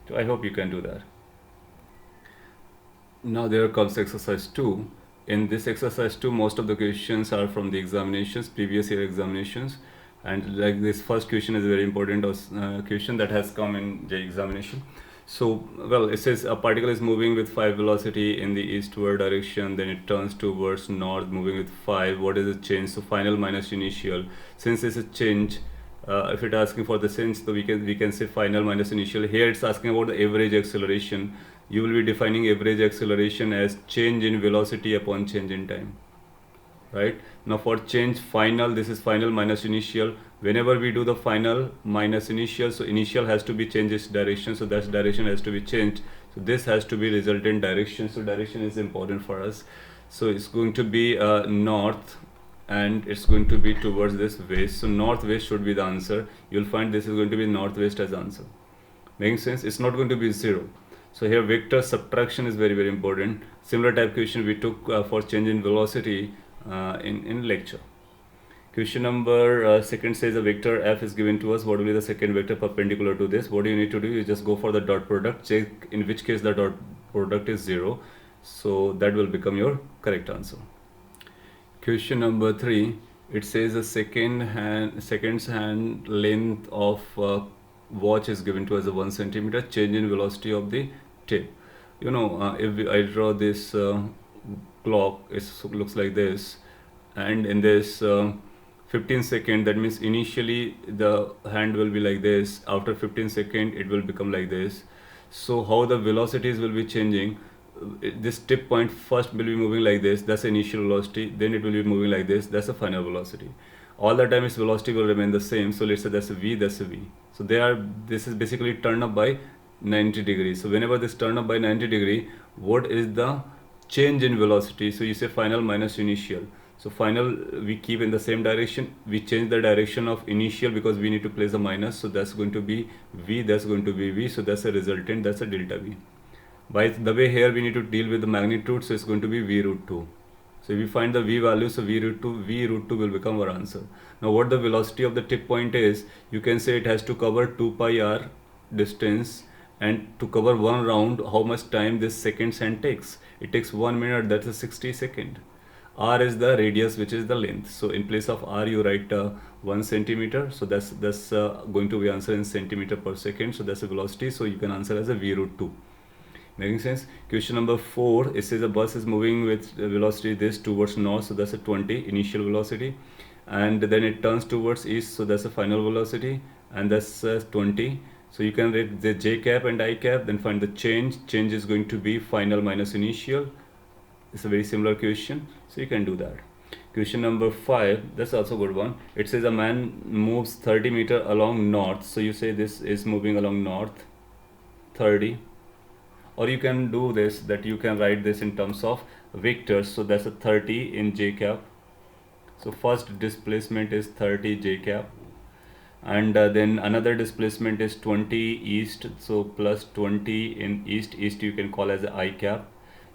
So I hope you can do that. Now there comes exercise 2. In this exercise 2, most of the questions are from the examinations, previous year examinations, and like this first question is a very important question that has come in the examination. So, well, it says a particle is moving with 5 velocity in the eastward direction, then it turns towards north, moving with 5. What is the change? So final minus initial. Since it's a change, if it's asking for the change, so we can say final minus initial. Here it's asking about the average acceleration. You will be defining average acceleration as change in velocity upon change in time. Right? Now for change final, this is final minus initial. Whenever we do the final minus initial, so initial has to be changed its direction, so that direction has to be changed. So this has to be resultant direction. So direction is important for us. So it's going to be north, and it's going to be towards this west. So northwest should be the answer. You'll find this is going to be northwest as answer. Making sense? It's not going to be 0. So here vector subtraction is very, very important. Similar type question we took for change in velocity in lecture. Question number second says a vector f is given to us. What will be the second vector perpendicular to this? What do you need to do? You just go for the dot product, check in which case the dot product is 0. So that will become your correct answer. Question number 3, it says a seconds hand length of watch is given to us as a 1 centimeter. Change in velocity of the tip. You know, if I draw this clock, it looks like this, and in this 15 second, that means initially the hand will be like this. After 15 second, it will become like this. So how the velocities will be changing? This tip point first will be moving like this, that's the initial velocity, then it will be moving like this, that's the final velocity. All the time its velocity will remain the same. So let's say that's a v, that's a v. So this is basically turned up by 90 degrees. So whenever this turn up by 90 degree, what is the change in velocity? So you say final minus initial. So final we keep in the same direction, we change the direction of initial because we need to place a minus, so that's going to be v, that's going to be v, so that's a resultant, that's a delta v. By the way, here we need to deal with the magnitude, so it's going to be v root 2. So if we find the v value, so v root 2 will become our answer. Now what the velocity of the tip point is, you can say it has to cover 2 pi r distance, and to cover one round, how much time this seconds hand takes? It takes 1 minute, that's a 60 second. R is the radius, which is the length. So in place of r you write 1 centimeter. So that's going to be answer in centimeter per second. So that's a velocity. So you can answer as a v root 2. Making sense? Question number 4, it says a bus is moving with velocity this towards north, so that's a 20 initial velocity, and then it turns towards east, so that's a final velocity, and that's 20. So you can write the j cap and I cap, then find the change. Change is going to be final minus initial. It's a very similar question, so you can do that. Question number 5, that's also a good one. It says a man moves 30 meter along north, so you say this is moving along north 30. Or you can do this, that you can write this in terms of vectors. So that's a 30 in j cap. So first displacement is 30 j cap, and then another displacement is 20 east, so plus 20 in east. East you can call as I cap.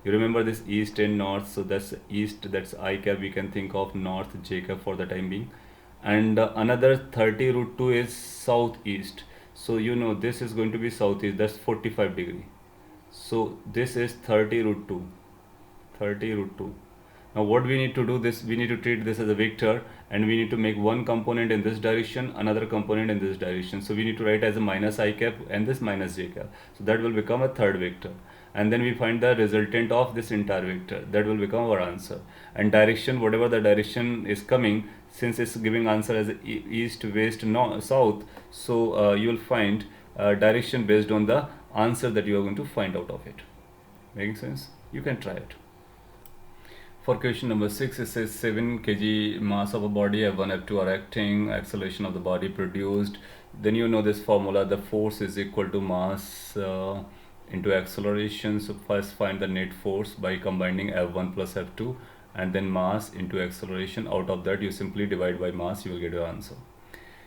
You remember this east and north, so that's east, that's I cap. We can think of north j cap for the time being. And another 30 root 2 is southeast. So you know this is going to be southeast, that's 45 degree. So this is 30 root 2. 30 root 2. Now what we need to do this, we need to treat this as a vector, and we need to make one component in this direction, another component in this direction. So we need to write as a minus I cap and this minus j cap. So that will become a third vector. And then we find the resultant of this entire vector. That will become our answer. And direction, whatever the direction is coming, since it's giving answer as east, west, north, south, so you will find direction based on the answer that you are going to find out of it. Making sense? You can try it. For question number 6, it says 7 kg mass of a body, F1, F2 are acting, acceleration of the body produced. Then you know this formula, the force is equal to mass into acceleration. So first find the net force by combining F1 plus F2, and then mass into acceleration. Out of that, you simply divide by mass, you will get your answer.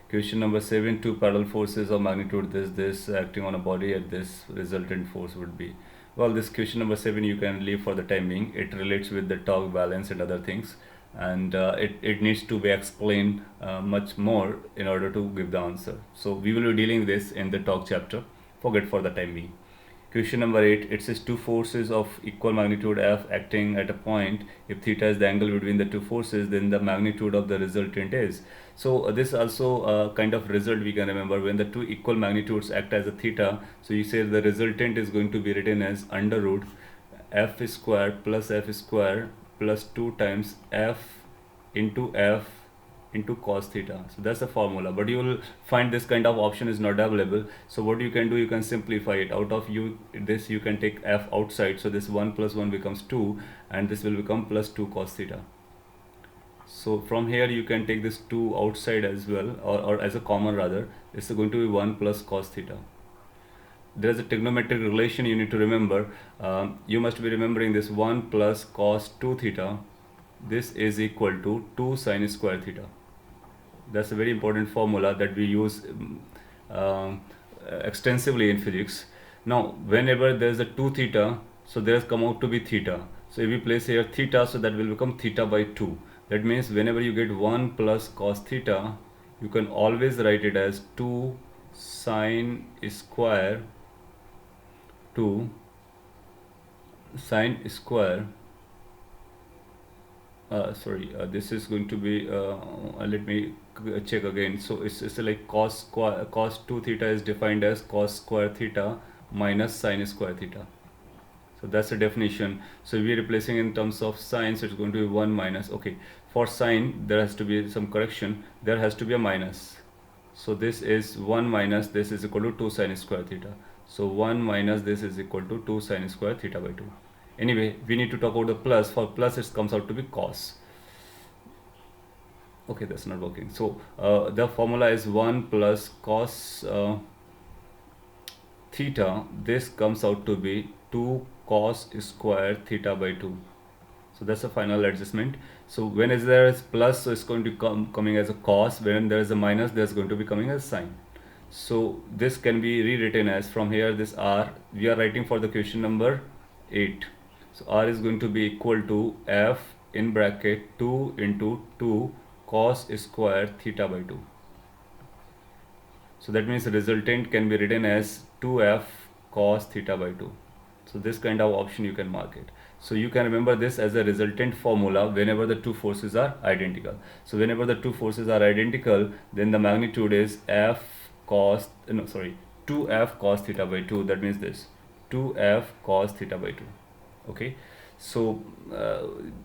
Question number 7, two parallel forces of magnitude this acting on a body at this resultant force would be. Well, this question number 7 you can leave for the time being. It relates with the torque balance and other things, and it needs to be explained much more in order to give the answer. So we will be dealing this in the torque chapter. Forget for the time being. Question number 8, it says two forces of equal magnitude F acting at a point. If theta is the angle between the two forces, then the magnitude of the resultant is. So this also kind of result we can remember when the two equal magnitudes act as a theta. So you say the resultant is going to be written as under root F square plus F square plus 2 times F into cos theta. So that's the formula, but you will find this kind of option is not available. So what you can do, you can simplify it. Out of this you can take F outside, so this 1 plus 1 becomes 2, and this will become plus 2 cos theta. So from here you can take this 2 outside as well, or as a common rather. This is going to be 1 plus cos theta. There is a trigonometric relation you need to remember. You must be remembering this 1 plus cos 2 theta. This is equal to 2 sin square theta. That's a very important formula that we use extensively in physics. Now whenever there is a 2 theta, so there has come out to be theta. So if we place here theta, so that will become theta by 2. That means whenever you get 1 plus cos theta, you can always write it as 2 sin square 2 sin square this is going to be let me check again. So it's like cos 2 theta is defined as cos square theta minus sin square theta. So that's the definition. So we are replacing in terms of sin, so it's going to be 1 minus. Okay, for sin there has to be some correction, there has to be a minus. So this is 1 minus this is equal to 2 sin square theta. So 1 minus this is equal to 2 sin square theta by 2. Anyway, we need to talk about the plus. For plus it comes out to be cos. Okay, that's not working. So the formula is 1 plus cos theta. This comes out to be 2 cos square theta by 2. So that's the final adjustment. So when is there is plus, so it's going to coming as a cos. When there is a minus, there's going to be coming as sine. So this can be rewritten as, from here this r we are writing for the question number 8. So r is going to be equal to f in bracket 2 into 2 cos square theta by 2. So that means the resultant can be written as 2f cos theta by 2. So this kind of option you can mark it. So you can remember this as a resultant formula whenever the two forces are identical. So whenever the two forces are identical, then the magnitude is 2f cos theta by 2. That means this 2f cos theta by 2. Okay, so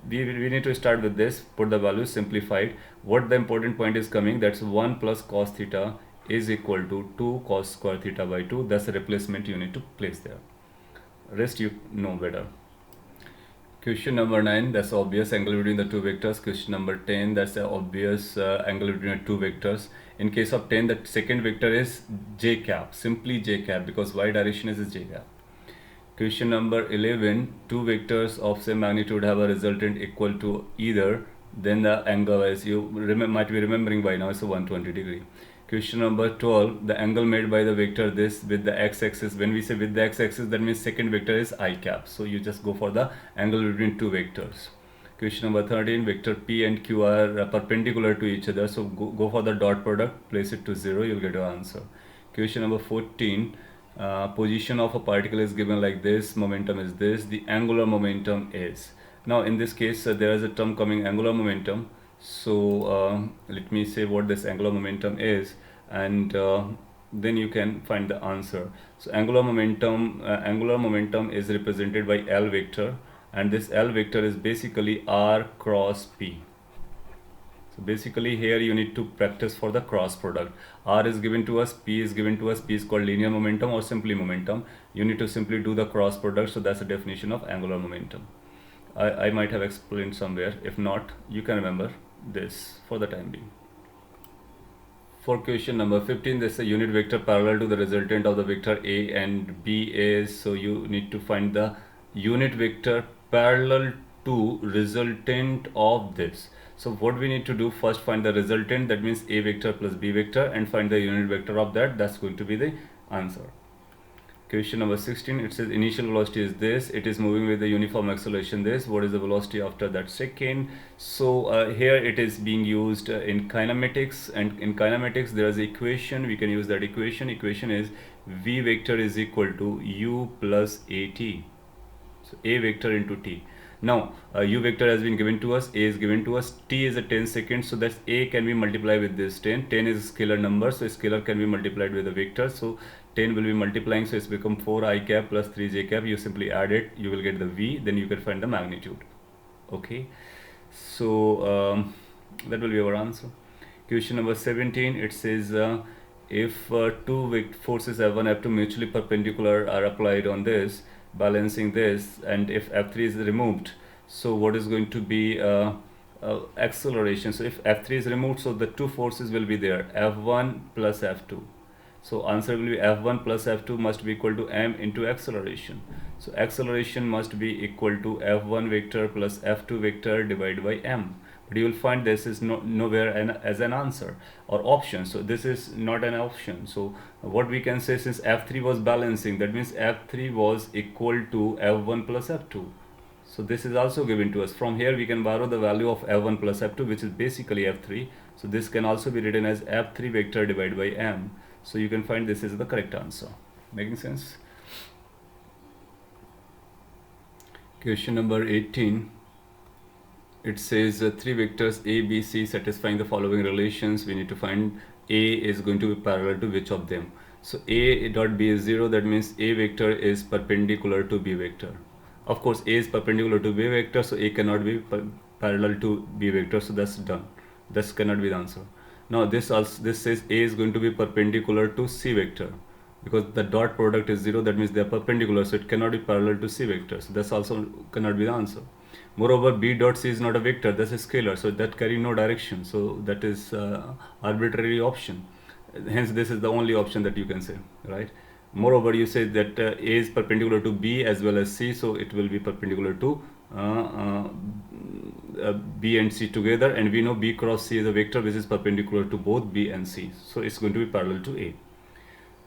we need to start with this, put the values simplified. What the important point is coming, that's 1 plus cos theta is equal to 2 cos square theta by 2. That's the replacement you need to place there. Rest you know better. Question number 9, that's the obvious angle between the two vectors. Question number 10, that's the obvious angle between the two vectors. In case of 10, the second vector is j cap, simply j cap, because y direction is j cap. Question number 11, two vectors of same magnitude have a resultant equal to either, then the angle, as you might be remembering by now, is a 120 degree. Question number 12, the angle made by the vector this with the x-axis. When we say with the x-axis, that means second vector is I cap. So you just go for the angle between two vectors. Question number 13, vector p and q are perpendicular to each other. So go for the dot product, place it to 0, you'll get your answer. Question number 14, position of a particle is given like this, momentum is this, the angular momentum is. Now in this case, there is a term coming angular momentum. So let me say what this angular momentum is, and then you can find the answer. So angular momentum is represented by L vector, and this L vector is basically r cross p. So basically here you need to practice for the cross product. R is given to us, P is given to us. P is called linear momentum or simply momentum. You need to simply do the cross product. So that's the definition of angular momentum. I might have explained somewhere. If not, you can remember this for the time being. For question number 15, there's a unit vector parallel to the resultant of the vector A and B is, so you need to find the unit vector parallel to resultant of this. So what we need to do, first find the resultant, that means a vector plus b vector, and find the unit vector of that. That's going to be the answer. Question number 16, it says initial velocity is this, it is moving with the uniform acceleration this, what is the velocity after that second? So here it is being used in kinematics, and in kinematics there is an equation, we can use that equation. Equation is v vector is equal to u plus at, so a vector into t. Now u vector has been given to us, a is given to us, t is a 10 seconds, so that's a can be multiplied with this 10. 10 is a scalar number, so a scalar can be multiplied with a vector, so 10 will be multiplying, so it's become 4 I cap plus 3 j cap. You simply add it, you will get the v, then you can find the magnitude. Okay, so that will be our answer. Question number 17, it says if two forces F1 F2 mutually perpendicular are applied on this, balancing this, and if F3 is removed, so what is going to be acceleration? So if F3 is removed, so the two forces will be there, F1 plus F2. So answer will be F1 plus F2 must be equal to m into acceleration. So acceleration must be equal to F1 vector plus F2 vector divided by m. But you will find this is nowhere as an answer or option. So this is not an option. So what we can say, since F3 was balancing, that means F3 was equal to F1 plus F2. So this is also given to us. From here we can borrow the value of F1 plus F2, which is basically F3. So this can also be written as F3 vector divided by m. So you can find this is the correct answer. Making sense? Question number 18. It says three vectors A, B, C satisfying the following relations. We need to find A is going to be parallel to which of them. So A dot B is 0. That means A vector is perpendicular to B vector. Of course, A is perpendicular to B vector, so A cannot be parallel to B vector. So that's done. This cannot be the answer. Now this says A is going to be perpendicular to C vector, because the dot product is 0, that means they are perpendicular, so it cannot be parallel to C vector. So that's also cannot be the answer. Moreover, B dot C is not a vector, that's a scalar, so that carry no direction. So that is arbitrary option. Hence this is the only option that you can say, right? Moreover, you say that A is perpendicular to B as well as C, so it will be perpendicular to B and C together, and we know B cross C is a vector which is perpendicular to both B and C, so it's going to be parallel to A.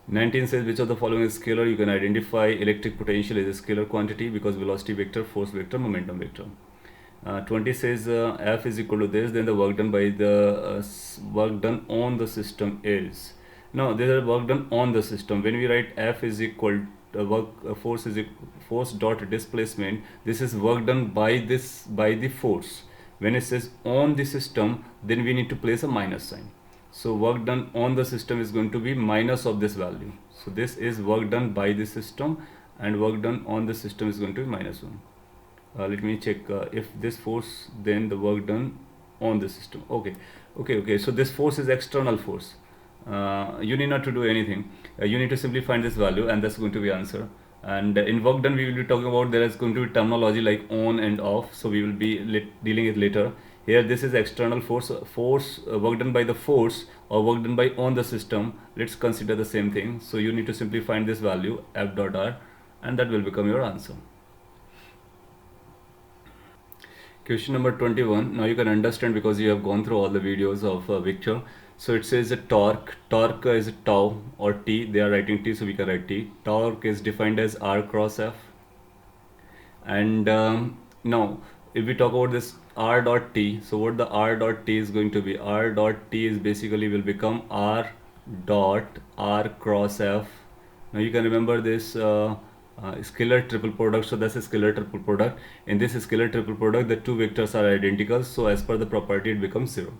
19 says which of the following is scalar? You can identify electric potential is a scalar quantity because velocity vector, force vector, momentum vector. 20 says F is equal to this, then the work done by the work done on the system is. Now there is work done on the system. When we write F is equal force is force dot displacement, this is work done by the force. When it says on the system, then we need to place a minus sign. So work done on the system is going to be minus of this value. So this is work done by the system, and work done on the system is going to be -1. Let me check if this force, then the work done on the system. Okay. So this force is external force. You need not to do anything. You need to simply find this value, and that's going to be answer. And in work done we will be talking about, there is going to be terminology like on and off, so we will be dealing it later. Here this is external force, work done by the force or work done by on the system. Let's consider the same thing. So you need to simply find this value F dot R, and that will become your answer. Question number 21. Now you can understand because you have gone through all the videos of vector. So it says a torque is tau or T. They are writing T, so we can write T. Torque is defined as R cross F. And now if we talk about this R dot T, so what the R dot T is going to be? R dot T is basically will become R dot R cross F. Now you can remember this scalar triple product, so that's a scalar triple product. In this scalar triple product, the two vectors are identical, so as per the property it becomes 0.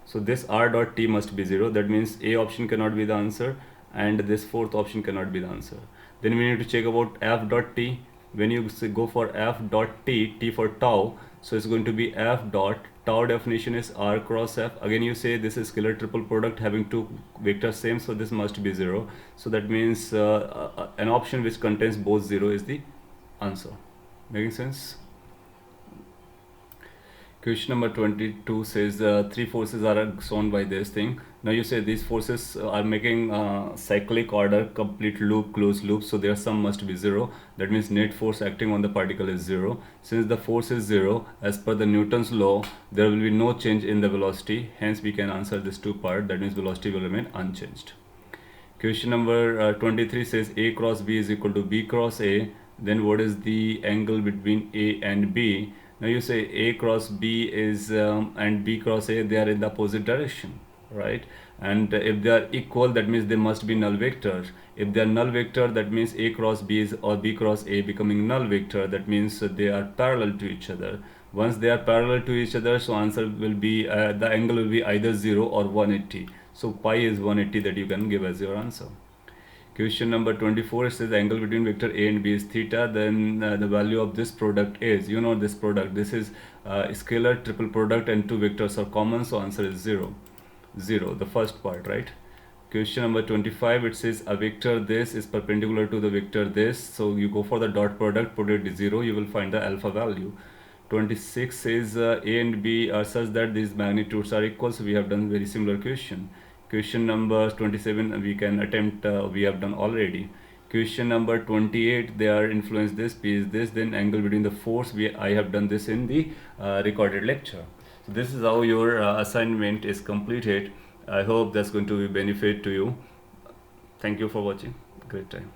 So this R dot T must be 0. That means A option cannot be the answer, and this fourth option cannot be the answer. Then we need to check about F dot T. When you go for F dot T, T for tau, so it's going to be F dot tau definition is R cross F. Again you say this is scalar triple product having two vectors same, so this must be 0. So that means an option which contains both 0 is the answer. Making sense? Question number 22 says three forces are shown by this thing. Now you say these forces are making cyclic order, complete loop, closed loop. So their sum must be 0. That means net force acting on the particle is 0. Since the force is 0, as per the Newton's law, there will be no change in the velocity. Hence we can answer this two part. That means velocity will remain unchanged. Question number 23 says A cross B is equal to B cross A. Then what is the angle between A and B? Now you say A cross B is and B cross A, they are in the opposite direction, right? And if they are equal, that means they must be null vectors. If they are null vector, that means A cross B is or B cross A becoming null vector. That means they are parallel to each other. Once they are parallel to each other, so answer will be the angle will be either 0 or 180. So pi is 180 that you can give as your answer. Question number 24 says the angle between vector A and B is theta. Then the value of this product is, you know, this product, this is scalar triple product and two vectors are common, so answer is 0. 0, the first part, right? Question number 25, it says a vector this is perpendicular to the vector this. So you go for the dot product, put it 0, you will find the alpha value. 26 says A and B are such that these magnitudes are equal. So we have done very similar question. Question number 27 we can attempt, we have done already. Question number 28, they are influenced this, P is this, then angle between the force, I have done this in the recorded lecture. So this is how your assignment is completed. I hope that's going to be benefit to you. Thank you for watching. Great time.